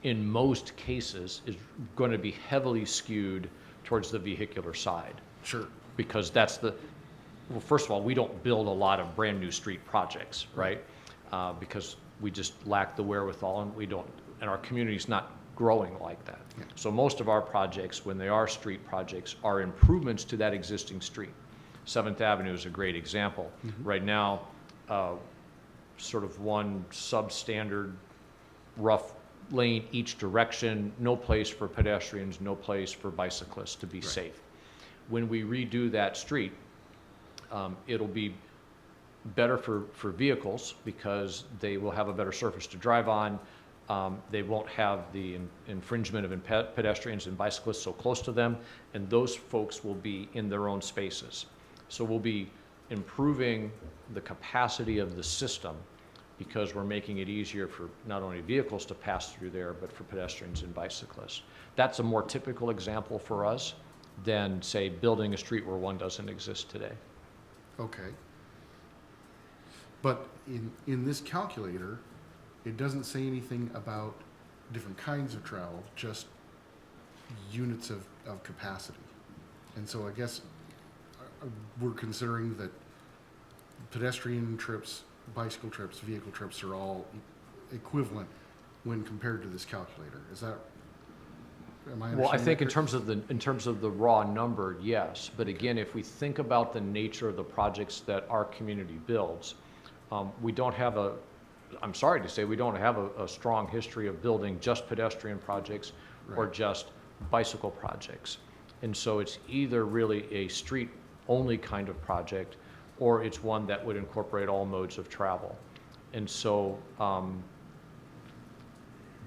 C: in most cases is going to be heavily skewed towards the vehicular side.
D: Sure.
C: Because well, first of all, we don't build a lot of brand new street projects, right? Because we just lack the wherewithal, and our community's not growing like that.
D: Yeah.
C: So most of our projects, when they are street projects, are improvements to that existing street. 7th Avenue is a great example.
D: Mm-hmm.
C: Right now, sort of one substandard rough lane each direction, no place for pedestrians, no place for bicyclists to be safe. When we redo that street, it'll be better for vehicles because they will have a better surface to drive on. They won't have the infringement of pedestrians and bicyclists so close to them, and those folks will be in their own spaces. So we'll be improving the capacity of the system because we're making it easier for not only vehicles to pass through there, but for pedestrians and bicyclists. That's a more typical example for us than, say, building a street where one doesn't exist today.
D: Okay. But in this calculator, it doesn't say anything about different kinds of travel, just units of capacity. And so I guess we're considering that pedestrian trips, bicycle trips, vehicle trips are all equivalent when compared to this calculator. Is that, am I understanding?
C: Well, I think
D: that
C: in terms of the raw number, yes. But again, if we think about the nature of the projects that our community builds, we don't have I'm sorry to say, we don't have a strong history of building just pedestrian projects or just bicycle projects. And so it's either really a street-only kind of project, or it's one that would incorporate all modes of travel. And so,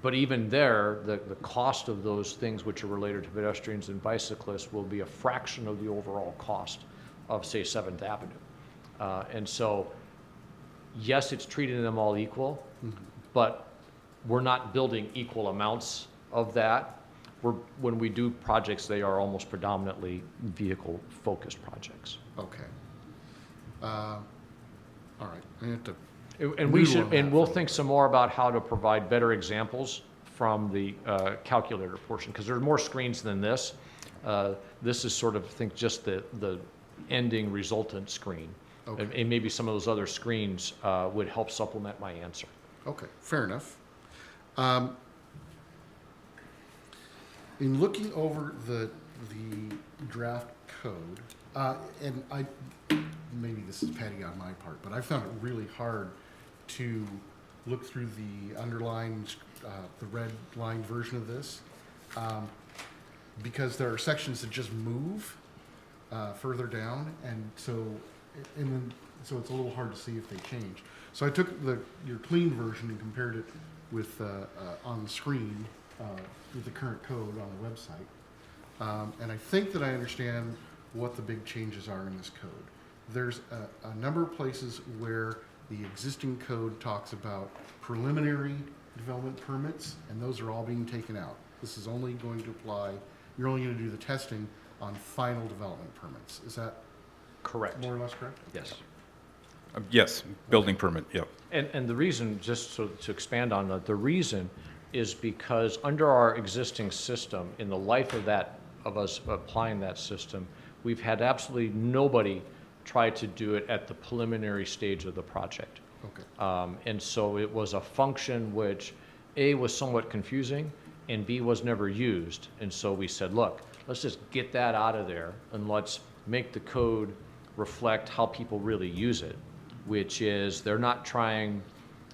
C: but even there, the cost of those things which are related to pedestrians and bicyclists will be a fraction of the overall cost of, say, 7th Avenue. And so, yes, it's treating them all equal, but we're not building equal amounts of that. When we do projects, they are almost predominantly vehicle-focused projects.
D: Okay. All right. I have to.
C: And we'll think some more about how to provide better examples from the calculator portion, because there's more screens than this. This is sort of, I think, just the ending resultant screen.
D: Okay.
C: And maybe some of those other screens would help supplement my answer.
D: Okay, fair enough. In looking over the draft code, and maybe this is petty on my part, but I found it really hard to look through the underlined, the red line version of this. because there are sections that just move further down, and so so it's a little hard to see if they change. So I took your clean version and compared it with on the screen with the current code on the website, and I think that I understand what the big changes are in this code. There's a number of places where the existing code talks about preliminary development permits, and those are all being taken out. This is only going to apply, you're only going to do the testing on final development permits. Is that
C: Correct.
D: more or less correct?
C: Yes.
F: Yes, building permit, yep.
C: And the reason, just so to expand on that, the reason is because under our existing system, in the life of us applying that system, we've had absolutely nobody try to do it at the preliminary stage of the project.
D: Okay.
C: And so it was a function which, A, was somewhat confusing, and B, was never used. And so we said, look, let's just get that out of there, and let's make the code reflect how people really use it, which is they're not trying,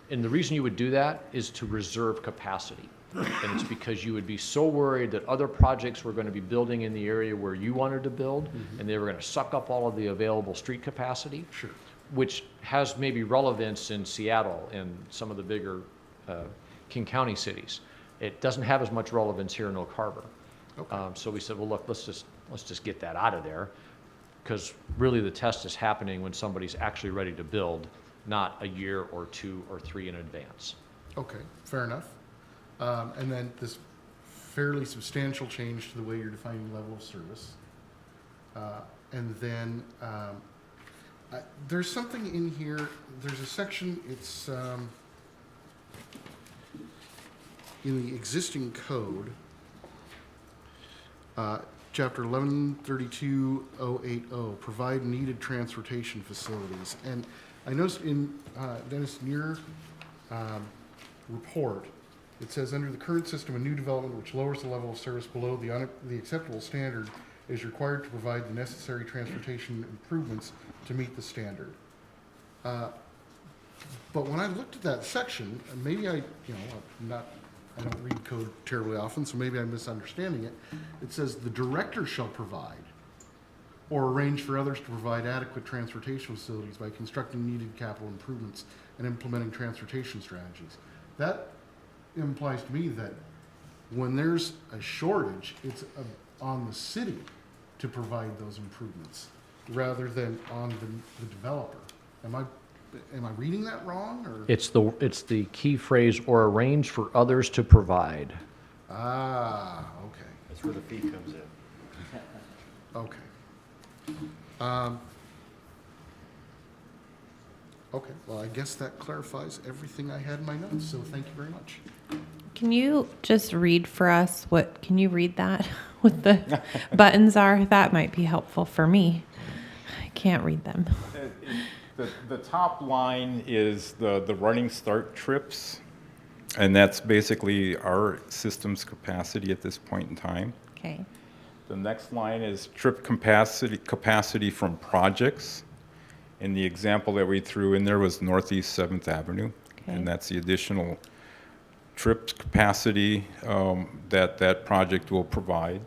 C: and the reason you would do that is to reserve capacity. And it's because you would be so worried that other projects were going to be building in the area where you wanted to build, and they were going to suck up all of the available street capacity.
D: Sure.
C: Which has maybe relevance in Seattle and some of the bigger King County cities. It doesn't have as much relevance here in Oak Harbor.
D: Okay.
C: So we said, well, look, let's just get that out of there, because really the test is happening when somebody's actually ready to build, not a year or 2 or 3 in advance.
D: Okay, fair enough. And then this fairly substantial change to the way you're defining level of service. And then there's something in here, there's a section, it's in the existing code, chapter 1132.080, provide needed transportation facilities. And I noticed in Dennis, in your report, it says, under the current system, a new development which lowers the level of service below the acceptable standard is required to provide the necessary transportation improvements to meet the standard. But when I looked at that section, and maybe I don't read code terribly often, so maybe I'm misunderstanding it. It says the director shall provide or arrange for others to provide adequate transportation facilities by constructing needed capital improvements and implementing transportation strategies. That implies to me that when there's a shortage, it's on the city to provide those improvements rather than on the developer. Am I reading that wrong, or?
C: It's the key phrase, or arrange for others to provide.
D: Ah, okay.
A: That's where the fee comes in.
D: Okay. Okay, well, I guess that clarifies everything I had in my notes, so thank you very much.
G: Can you just read for us can you read that, what the buttons are? That might be helpful for me. I can't read them.
F: The top line is the running start trips, and that's basically our system's capacity at this point in time.
G: Okay.
F: The next line is trip capacity from projects. And the example that we threw in there was Northeast 7th Avenue.
G: Okay.
F: And that's the additional trip capacity that project will provide.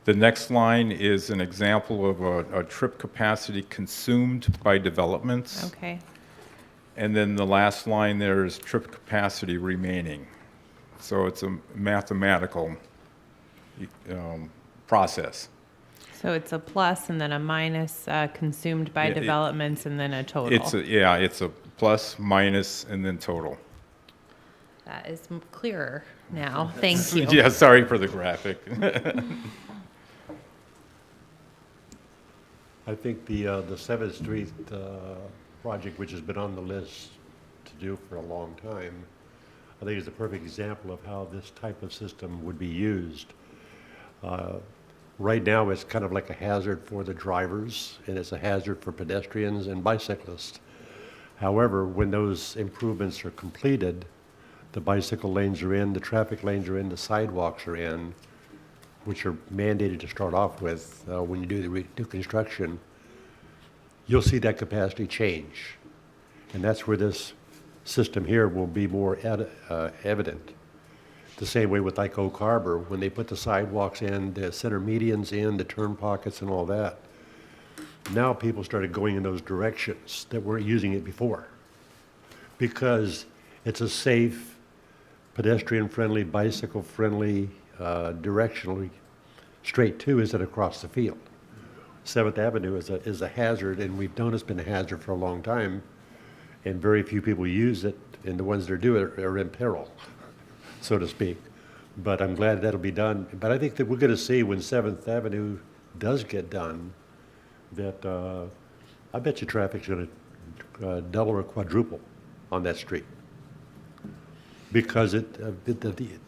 F: The next line is an example of a trip capacity consumed by developments.
G: Okay.
F: And then the last line there is trip capacity remaining. So it's a mathematical process.
G: So it's a plus and then a minus, consumed by
F: Yeah,
G: developments, and then a total.
F: It's a plus, minus, and then total.
G: That is clearer now. Thank you.
F: Yeah, sorry for the graphic.
A: I think the 7th Street project, which has been on the list to do for a long time, I think is a perfect example of how this type of system would be used. Right now, it's kind of like a hazard for the drivers, and it's a hazard for pedestrians and bicyclists. However, when those improvements are completed, the bicycle lanes are in, the traffic lanes are in, the sidewalks are in, which are mandated to start off with when you do the new construction, you'll see that capacity change. And that's where this system here will be more evident. The same way with like Oak Harbor, when they put the sidewalks in, the center medians in, the turn pockets and all that. Now people started going in those directions that weren't using it before. Because it's a safe, pedestrian-friendly, bicycle-friendly, directionally straight to instead of across the field. 7th Avenue is a hazard, and we've known it's been a hazard for a long time, and very few people use it, and the ones that do it are in peril, so to speak. But I'm glad that'll be done. But I think that we're going to see when 7th Avenue does get done, that I bet you traffic's going to double or quadruple on that street. Because the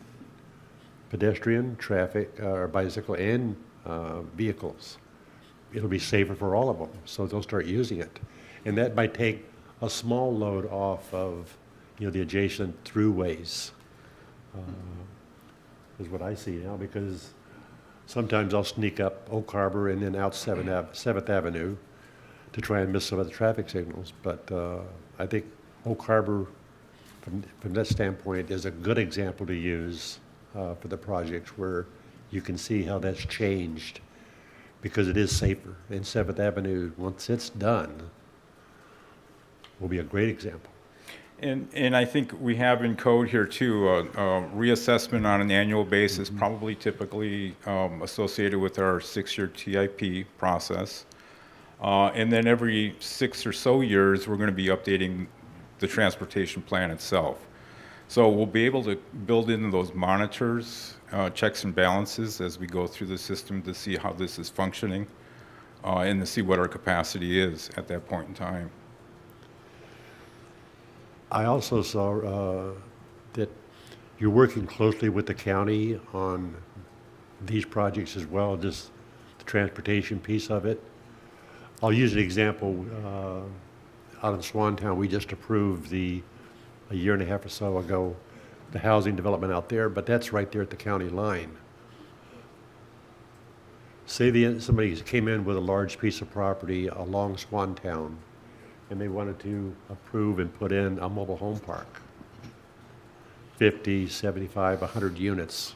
A: pedestrian, traffic, or bicycle, and vehicles, it'll be safer for all of them, so they'll start using it. And that might take a small load off of, the adjacent throughways, is what I see now, because sometimes I'll sneak up Oak Harbor and then out 7th Avenue to try and miss some of the traffic signals. But I think Oak Harbor, from that standpoint, is a good example to use for the projects where you can see how that's changed, because it is safer. And 7th Avenue, once it's done, will be a great example.
F: And I think we have in code here too, reassessment on an annual basis, probably typically associated with our 6-year TIP process. And then every 6 or so years, we're going to be updating the transportation plan itself. So we'll be able to build in those monitors, checks and balances as we go through the system to see how this is functioning and to see what our capacity is at that point in time.
A: I also saw that you're working closely with the county on these projects as well, just the transportation piece of it. I'll use an example. Out in Swantown, we just approved a year and a half or so ago, the housing development out there, but that's right there at the county line. Say somebody came in with a large piece of property along Swantown, and they wanted to approve and put in a mobile home park, 50, 75, 100 units.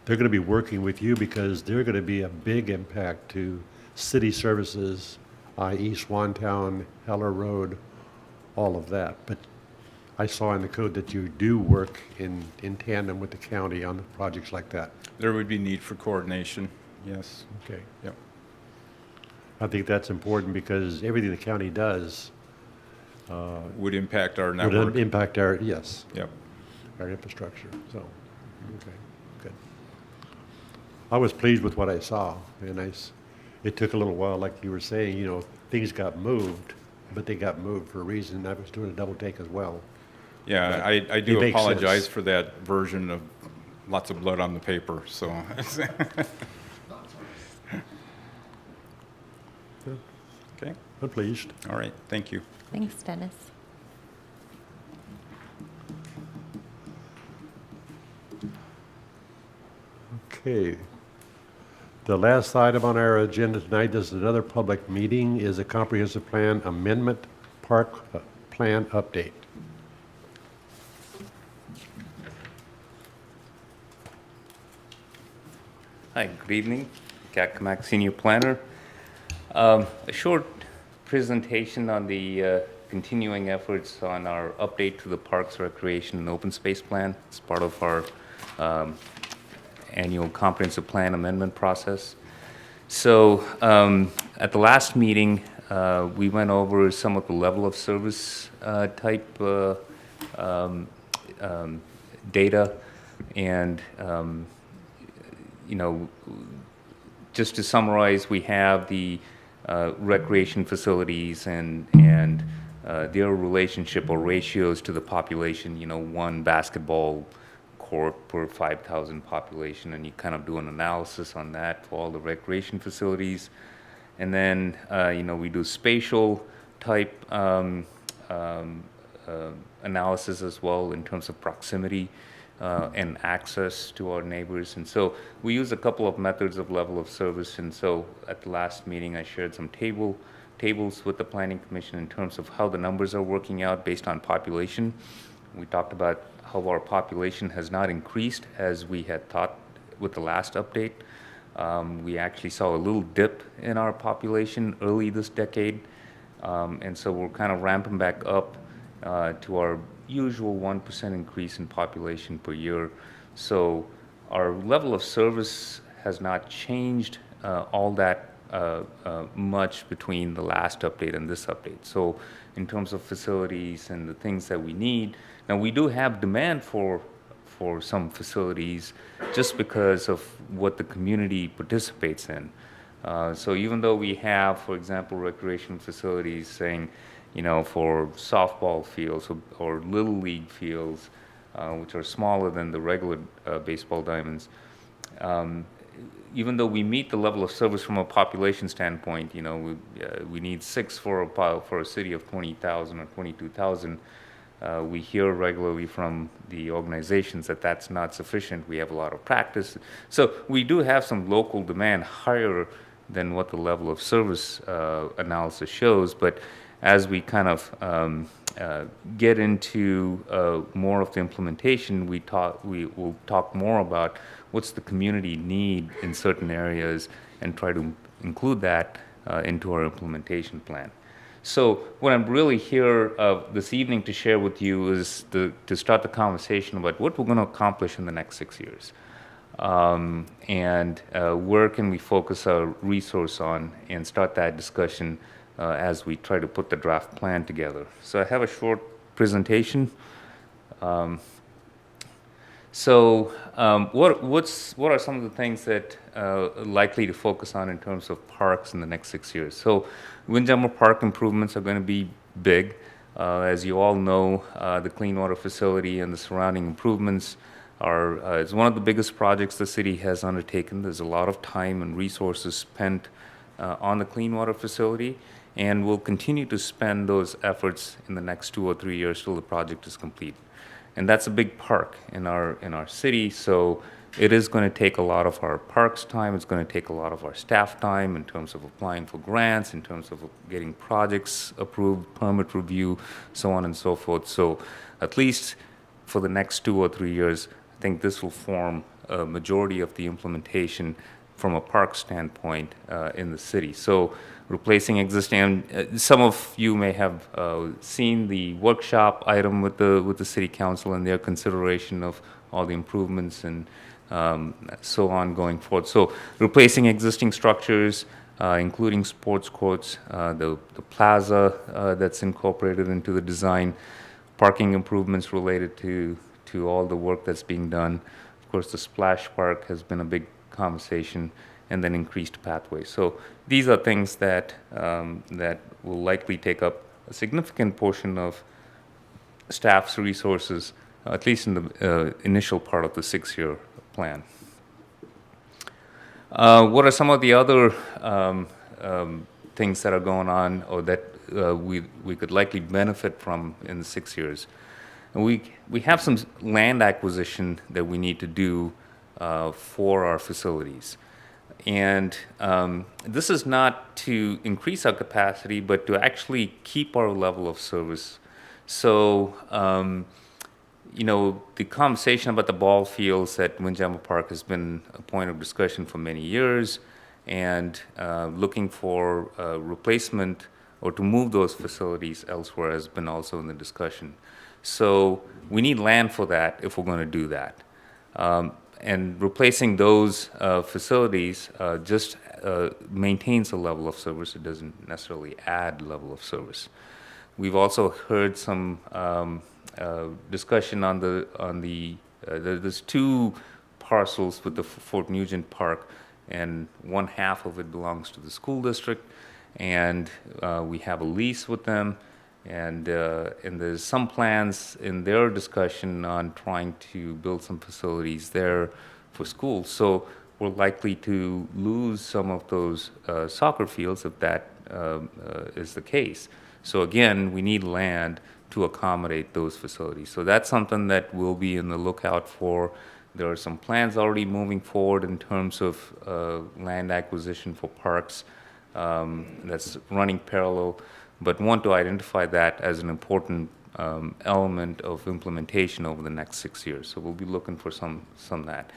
A: They're going to be working with you because they're going to be a big impact to city services, i.e. Swantown, Heller Road, all of that. But I saw in the code that you do work in tandem with the county on projects like that.
F: There would be need for coordination, yes.
A: Okay.
F: Yep.
A: I think that's important because everything the county does
F: Would impact our
A: would
F: network.
A: impact our, yes,
F: Yep.
A: our infrastructure, so, okay, good. I was pleased with what I saw, and it took a little while, like you were saying, things got moved, but they got moved for a reason. I was doing a double take as well.
F: Yeah, I
A: it
F: do
A: makes
F: apologize
A: sense.
F: for that version of lots of blood on the paper, so. Okay,
A: I'm pleased.
F: all right, thank you.
G: Thanks, Dennis.
A: Okay. The last item on our agenda tonight, this is another public meeting, is a comprehensive plan amendment park plan update.
I: Hi, good evening. Kamak Senior Planner. A short presentation on the continuing efforts on our update to the Parks, Recreation, and Open Space Plan. It's part of our annual comprehensive plan amendment process. So at the last meeting, we went over some of the level of service type data, and just to summarize, we have the recreation facilities and their relationship or ratios to the population, one basketball court per 5,000 population, and you kind of do an analysis on that for all the recreation facilities. And then, we do spatial type analysis as well in terms of proximity and access to our neighbors. And so we use a couple of methods of level of service. And so at the last meeting, I shared some tables with the Planning Commission in terms of how the numbers are working out based on population. We talked about how our population has not increased as we had thought with the last update. We actually saw a little dip in our population early this decade, and so we're kind of ramping back up to our usual 1% increase in population per year. So our level of service has not changed all that much between the last update and this update. So in terms of facilities and the things that we need, now we do have demand for some facilities just because of what the community participates in. So even though we have, for example, recreation facilities saying, you know, for softball fields or little league fields, which are smaller than the regular baseball diamonds, even though we meet the level of service from a population standpoint, you know, we need 6 for a city of 20,000 or 22,000. We hear regularly from the organizations that that's not sufficient. We have a lot of practice. So we do have some local demand higher than what the level of service analysis shows. But as we kind of get into more of the implementation, we will talk more about what's the community need in certain areas and try to include that into our implementation plan. So what I'm really here this evening to share with you is to start the conversation about what we're going to accomplish in the next 6 years. And where can we focus our resource on and start that discussion as we try to put the draft plan together. So I have a short presentation. What are some of the things that likely to focus on in terms of parks in the next 6 years? So Windjammer Park improvements are going to be big. As you all know, the clean water facility and the surrounding improvements is one of the biggest projects the city has undertaken. There's a lot of time and resources spent on the clean water facility, and we'll continue to spend those efforts in the next 2 or 3 years till the project is complete. And that's a big park in our city, so it is going to take a lot of our parks time. It's going to take a lot of our staff time in terms of applying for grants, in terms of getting projects approved, permit review, so on and so forth. So at least for the next 2 or 3 years, I think this will form a majority of the implementation from a park standpoint in the city. So replacing existing, some of you may have seen the workshop item with the city council and their consideration of all the improvements and so on going forward. So replacing existing structures, including sports courts, the plaza that's incorporated into the design, parking improvements related to all the work that's being done. Of course, the splash park has been a big conversation, and then increased pathways. So these are things that will likely take up a significant portion of staff's resources, at least in the initial part of the 6-year plan. What are some of the other things that are going on or that we could likely benefit from in the 6 years? And we have some land acquisition that we need to do for our facilities. And this is not to increase our capacity, but to actually keep our level of service. So, you know, the conversation about the ball fields at Windjammer Park has been a point of discussion for many years, and looking for replacement or to move those facilities elsewhere has been also in the discussion. So we need land for that if we're going to do that. And replacing those facilities just maintains a level of service. It doesn't necessarily add level of service. We've also heard some discussion on there's 2 parcels with the Fort Nugent Park, and one half of it belongs to the school district, and we have a lease with them. And there's some plans in their discussion on trying to build some facilities there for schools. So we're likely to lose some of those soccer fields if that is the case. So again, we need land to accommodate those facilities. So that's something that we'll be in the lookout for. There are some plans already moving forward in terms of land acquisition for parks that's running parallel, but want to identify that as an important element of implementation over the next 6 years. So we'll be looking for some of that.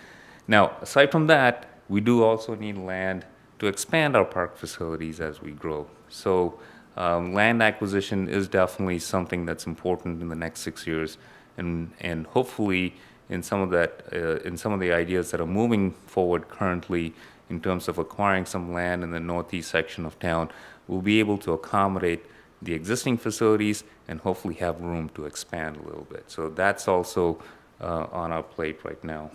I: Now, aside from that, we do also need land to expand our park facilities as we grow. So land acquisition is definitely something that's important in the next 6 years, and hopefully in some of the ideas that are moving forward currently in terms of acquiring some land in the northeast section of town, we'll be able to accommodate the existing facilities and hopefully have room to expand a little bit. So that's also on our plate right now.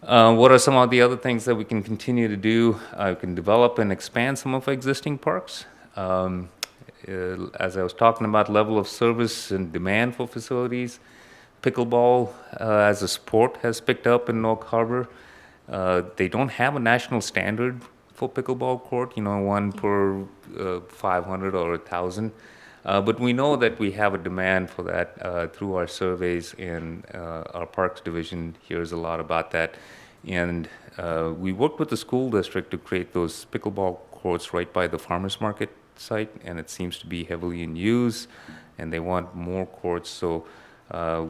I: What are some of the other things that we can continue to do? We can develop and expand some of our existing parks. As I was talking about, level of service and demand for facilities, pickleball as a sport has picked up in North Harbor. They don't have a national standard for pickleball court, one per 500 or 1,000. But we know that we have a demand for that through our surveys, and our Parks Division hears a lot about that. And we worked with the school district to create those pickleball courts right by the farmers market site, and it seems to be heavily in use, and they want more courts. So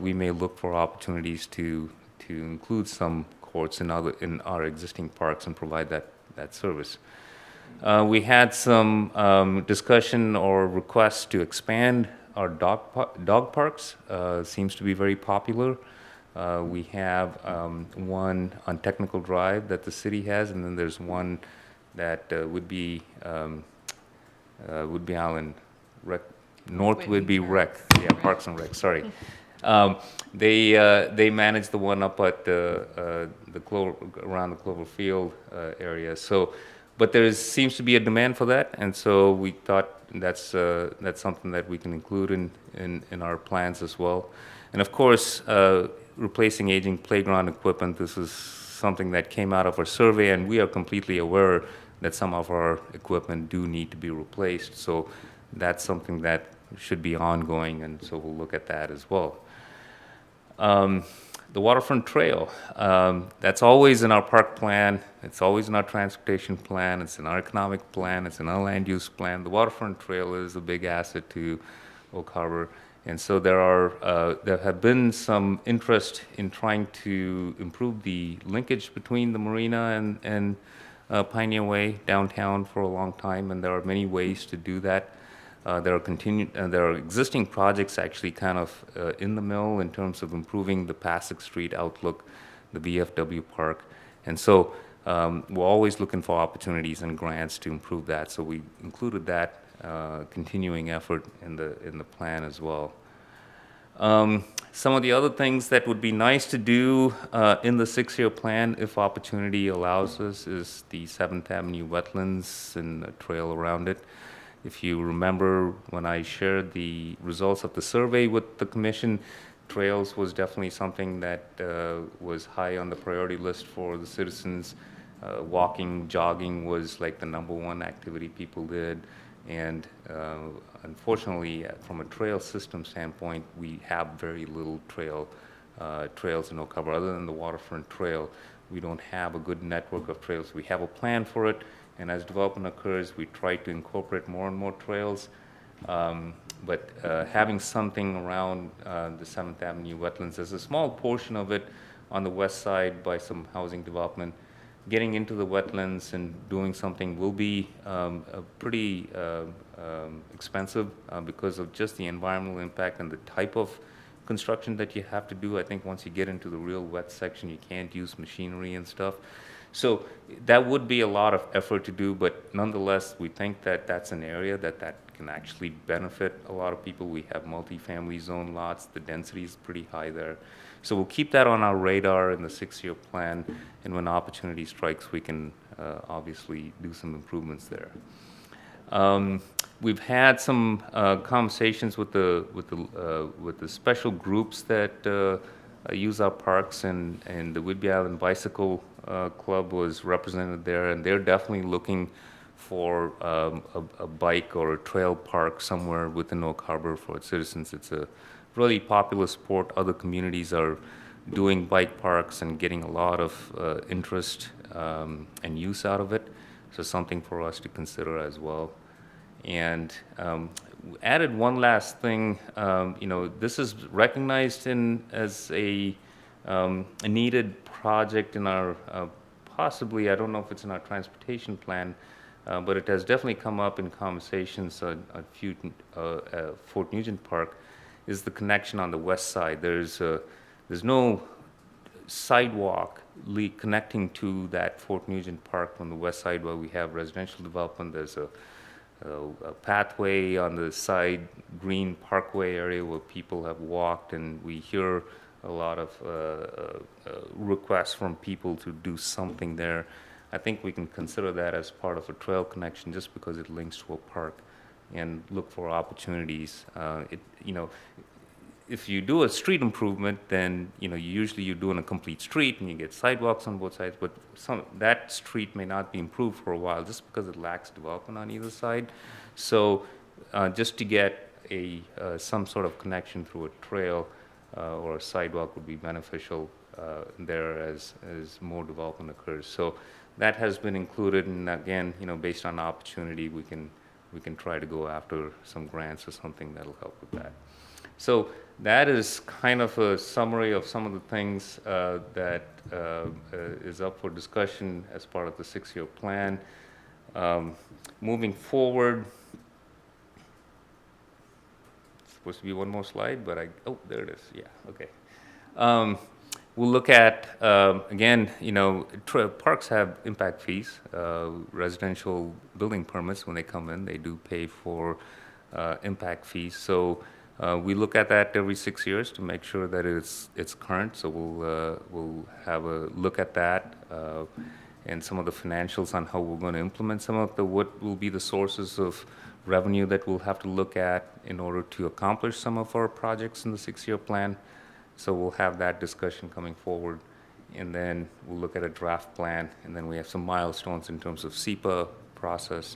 I: we may look for opportunities to include some courts in our existing parks and provide that service. We had some discussion or requests to expand our dog parks. Seems to be very popular. We have one on Technical Drive that the city has, and then there's one that would be Island Rec, North would be Rec, yeah, Parks and Rec. Sorry. They manage the one up at around the Cloverfield area. So. But there seems to be a demand for that, and so we thought that's something that we can include in our plans as well. And of course, replacing aging playground equipment, this is something that came out of our survey, and we are completely aware that some of our equipment do need to be replaced. So that's something that should be ongoing, and so we'll look at that as well. The waterfront trail, that's always in our park plan, it's always in our transportation plan, it's in our economic plan, it's in our land use plan. The waterfront trail is a big asset to Oak Harbor, and so there have been some interest in trying to improve the linkage between the marina and Pioneer Way downtown for a long time, and there are many ways to do that. There are existing projects actually kind of in the mill in terms of improving the Pasek Street outlook, the VFW Park, and so we're always looking for opportunities and grants to improve that. So we included that continuing effort in the plan as well. Some of the other things that would be nice to do in the 6-year plan, if opportunity allows us, is the 7th Avenue wetlands and a trail around it. If you remember when I shared the results of the survey with the commission, trails was definitely something that was high on the priority list for the citizens. Walking, jogging was like the #1 activity people did. And unfortunately, from a trail system standpoint, we have very little trails in Oak Harbor. Other than the waterfront trail, we don't have a good network of trails. We have a plan for it. And as development occurs, we try to incorporate more and more trails. But having something around the 7th Avenue wetlands, there's a small portion of it on the west side by some housing development. Getting into the wetlands and doing something will be pretty expensive because of just the environmental impact and the type of construction that you have to do. I think once you get into the real wet section, you can't use machinery and stuff. So that would be a lot of effort to do, but nonetheless, we think that that's an area that can actually benefit a lot of people. We have multifamily zone lots. The density is pretty high there. So we'll keep that on our radar in the 6-year plan, and when opportunity strikes, we can obviously do some improvements there. We've had some conversations with the special groups that use our parks, and the Whidbey Island Bicycle Club was represented there, and they're definitely looking for a bike or a trail park somewhere within Oak Harbor for its citizens. It's a really popular sport. Other communities are doing bike parks and getting a lot of interest and use out of it, so something for us to consider as well. And added one last thing. This is recognized as a needed project in our, possibly, I don't know if it's in our transportation plan, but it has definitely come up in conversations at Fort Nugent Park, is the connection on the west side. There's no sidewalk connecting to that Fort Nugent Park on the west side where we have residential development. There's a pathway on the side, green parkway area where people have walked, and we hear a lot of requests from people to do something there. I think we can consider that as part of a trail connection just because it links to a park, and look for opportunities. If you do a street improvement, then usually you're doing a complete street and you get sidewalks on both sides, but that street may not be improved for a while just because it lacks development on either side. So just to get some sort of connection through a trail or a sidewalk would be beneficial there as more development occurs. So that has been included, and again, based on opportunity, we can try to go after some grants or something that'll help with that. So that is kind of a summary of some of the things that is up for discussion as part of the 6-year plan. Moving forward, it's supposed to be one more slide, but oh, there it is. Yeah, okay. We'll look at, again, parks have impact fees. Residential building permits, when they come in, they do pay for impact fees. So we look at that every 6 years to make sure that it's current. So we'll have a look at that and some of the financials on how we're going to implement some of what will be the sources of revenue that we'll have to look at in order to accomplish some of our projects in the 6-year plan. So we'll have that discussion coming forward, and then we'll look at a draft plan, and then we have some milestones in terms of SEPA process,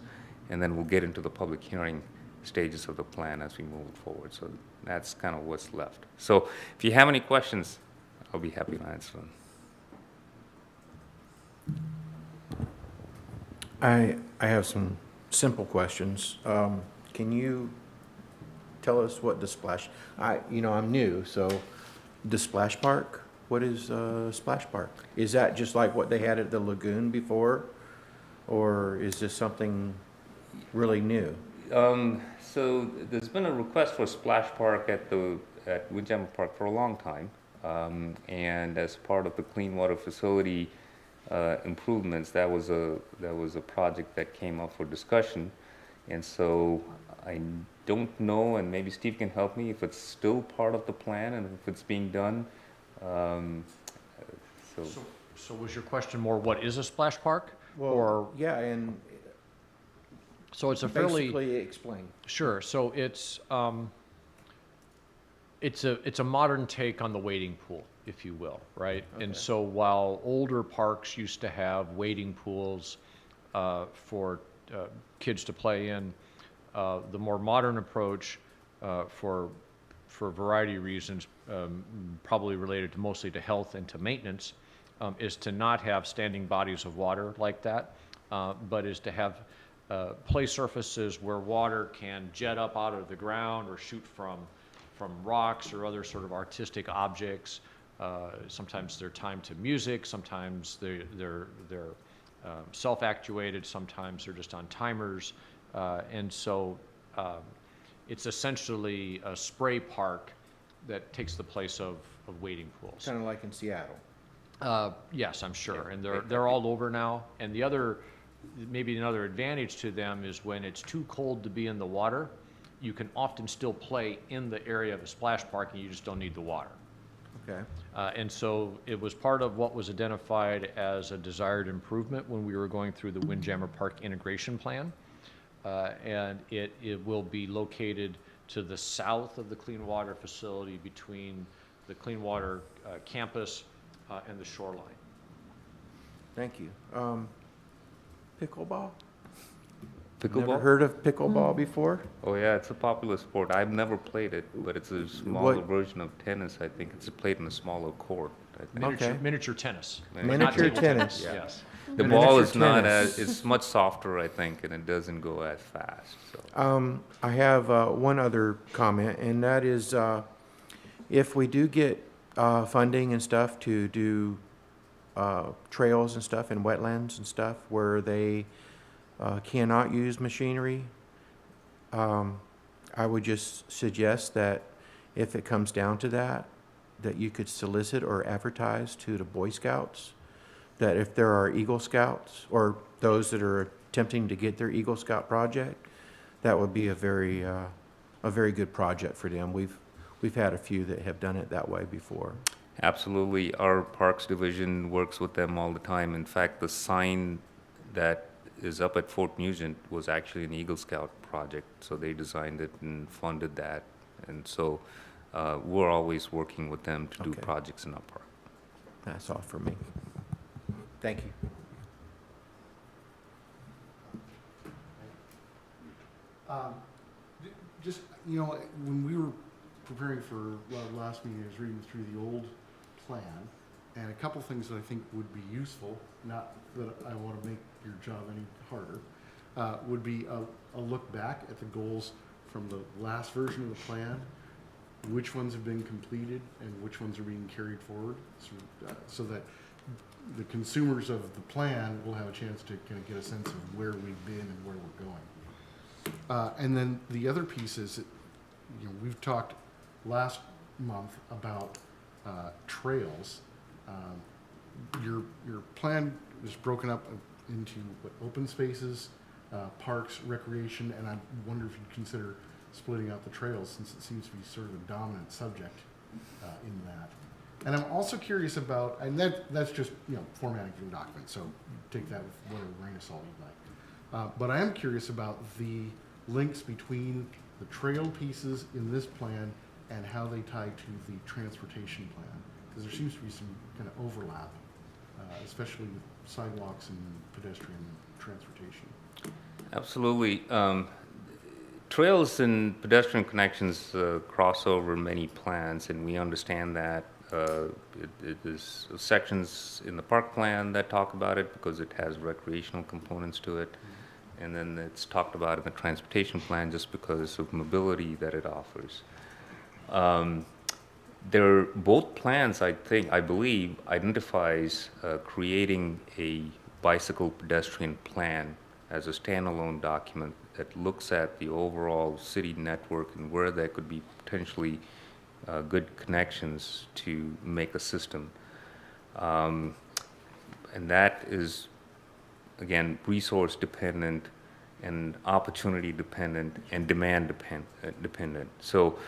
I: and then we'll get into the public hearing stages of the plan as we move forward. So that's kind of what's left. So if you have any questions, I'll be happy to answer them.
H: I have some simple questions. Can you tell us what the splash, I'm new, so the splash park, what is splash park? Is that just like what they had at the lagoon before, or is this something really new?
I: So there's been a request for a splash park at Windjammer Park for a long time, and as part of the clean water facility improvements, that was a project that came up for discussion, and so I don't know, and maybe Steve can help me, if it's still part of the plan and if it's being done.
C: So was your question more, what is a splash park?
H: Well, yeah, and
C: So it's a fairly...
H: basically explain.
C: Sure. So it's a modern take on the wading pool, if you will, right?
H: Okay.
C: And so while older parks used to have wading pools for kids to play in, the more modern approach for a variety of reasons, probably related mostly to health and to maintenance, is to not have standing bodies of water like that, but is to have play surfaces where water can jet up out of the ground or shoot from rocks or other sort of artistic objects. Sometimes they're timed to music, sometimes they're self-actuated, sometimes they're just on timers. And so it's essentially a spray park that takes the place of wading pools.
H: Kind of like in Seattle.
C: Yes, I'm sure.
H: Yeah.
C: And they're all over now. And maybe another advantage to them is when it's too cold to be in the water, you can often still play in the area of a splash park and you just don't need the water.
H: Okay.
C: And so it was part of what was identified as a desired improvement when we were going through the Windjammer Park integration plan. And it will be located to the south of the clean water facility between the clean water campus and the shoreline.
H: Thank you. Pickleball? Never
I: Pickleball?
H: heard of pickleball before?
I: Oh, yeah, it's a popular sport. I've never played it, but it's a smaller version of tennis. I think it's played in a smaller court, I think.
H: Okay.
C: Miniature tennis.
I: Miniature
C: Not table
H: tennis.
C: Yes.
I: The ball is
H: Miniature
I: not
H: tennis.
I: as, it's much softer, I think, and it doesn't go as fast, so.
H: I have one other comment, and that is, if we do get funding and stuff to do trails and stuff and wetlands and stuff where they cannot use machinery, I would just suggest that if it comes down to that, that you could solicit or advertise to the Boy Scouts, that if there are Eagle Scouts or those that are attempting to get their Eagle Scout project, that would be a very good project for them. We've had a few that have done it that way before.
I: Absolutely. Our Parks Division works with them all the time. In fact, the sign that is up at Fort Nugent was actually an Eagle Scout project, so they designed it and funded that. And so we're always working with them to do
H: Okay.
I: projects in our park.
H: That's all for me. Thank you.
D: Just, you know, when we were preparing for last meeting, I was reading through the old plan, and a couple things that I think would be useful, not that I want to make your job any harder, would be a look back at the goals from the last version of the plan, which ones have been completed and which ones are being carried forward, so that the consumers of the plan will have a chance to kind of get a sense of where we've been and where we're going. And then the other piece is, that, you know, we've talked last month about trails. Your plan is broken up into open spaces, parks, recreation, and I wonder if you'd consider splitting out the trails, since it seems to be sort of a dominant subject in that. And I'm also curious about, and that's just, you know, formatting for the document, so take that with whatever grain of salt you'd like. But I am curious about the links between the trail pieces in this plan and how they tie to the transportation plan, because there seems to be some kind of overlap, especially with sidewalks and pedestrian transportation.
I: Absolutely. Trails and pedestrian connections cross over many plans, and we understand that. It is sections in the park plan that talk about it because it has recreational components to it. And then it's talked about in the transportation plan just because of mobility that it offers. Both plans, I believe, identifies creating a bicycle pedestrian plan as a standalone document that looks at the overall city network and where there could be potentially good connections to make a system. And that is, again, resource dependent and opportunity dependent and demand dependent. So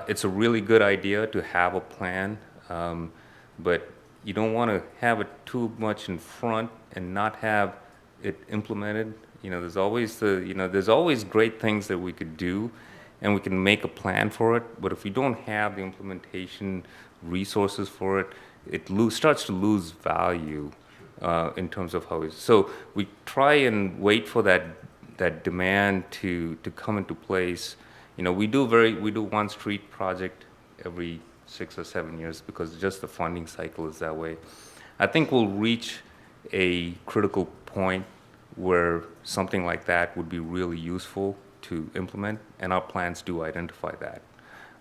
I: it's a really good idea to have a plan, but you don't want to have it too much in front and not have it implemented. You know, there's always great things that we could do, and we can make a plan for it, but if we don't have the implementation resources for it, it starts to lose value in terms of how it's. So we try and wait for that demand to come into place. You know, we do one street project every 6 or 7 years because just the funding cycle is that way. I think we'll reach a critical point where something like that would be really useful to implement, and our plans do identify that.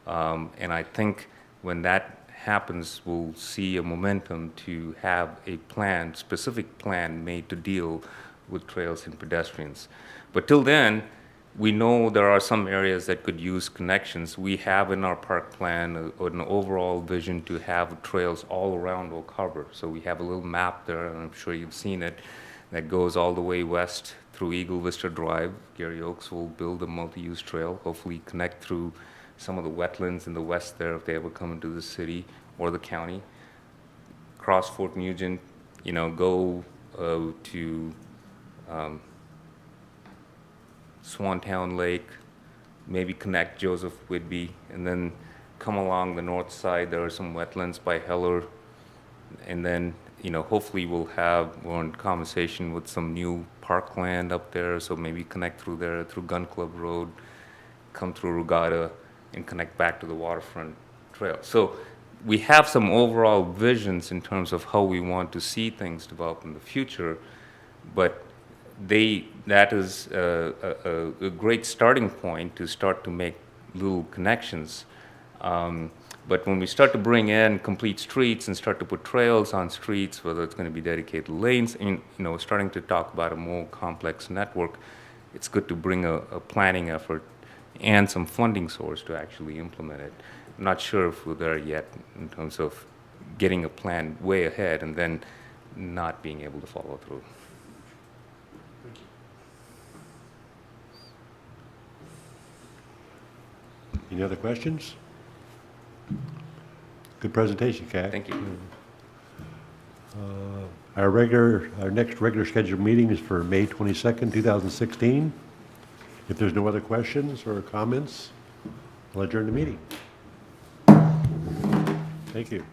I: And I think when that happens, we'll see a momentum to have a plan, specific plan made to deal with trails and pedestrians. But till then, we know there are some areas that could use connections. We have in our park plan an overall vision to have trails all around Oak Harbor. So we have a little map there, and I'm sure you've seen it, that goes all the way west through Eagle Vista Drive. Gary Oaks will build a multi-use trail, hopefully connect through some of the wetlands in the west there if they ever come into the city or the county. Cross Fort Nugent, you know, go to Swantown Lake, maybe connect Joseph Whidbey, and then come along the north side. There are some wetlands by Heller, and then, you know, hopefully we're in conversation with some new park parkland up there, so maybe connect through there, through Gun Club Road, come through Regatta, and connect back to the waterfront trail. So we have some overall visions in terms of how we want to see things develop in the future, but that is a great starting point to start to make little connections. But when we start to bring in complete streets and start to put trails on streets, whether it's going to be dedicated lanes, starting to talk about a more complex network, it's good to bring a planning effort and some funding source to actually implement it. I'm not sure if we're there yet in terms of getting a plan way ahead and then not being able to follow through.
A: Any other questions? Good presentation, Kat.
I: Thank you.
A: Our next regular scheduled meeting is for May 22nd, 2016. If there's no other questions or comments, I'll adjourn the meeting. Thank you.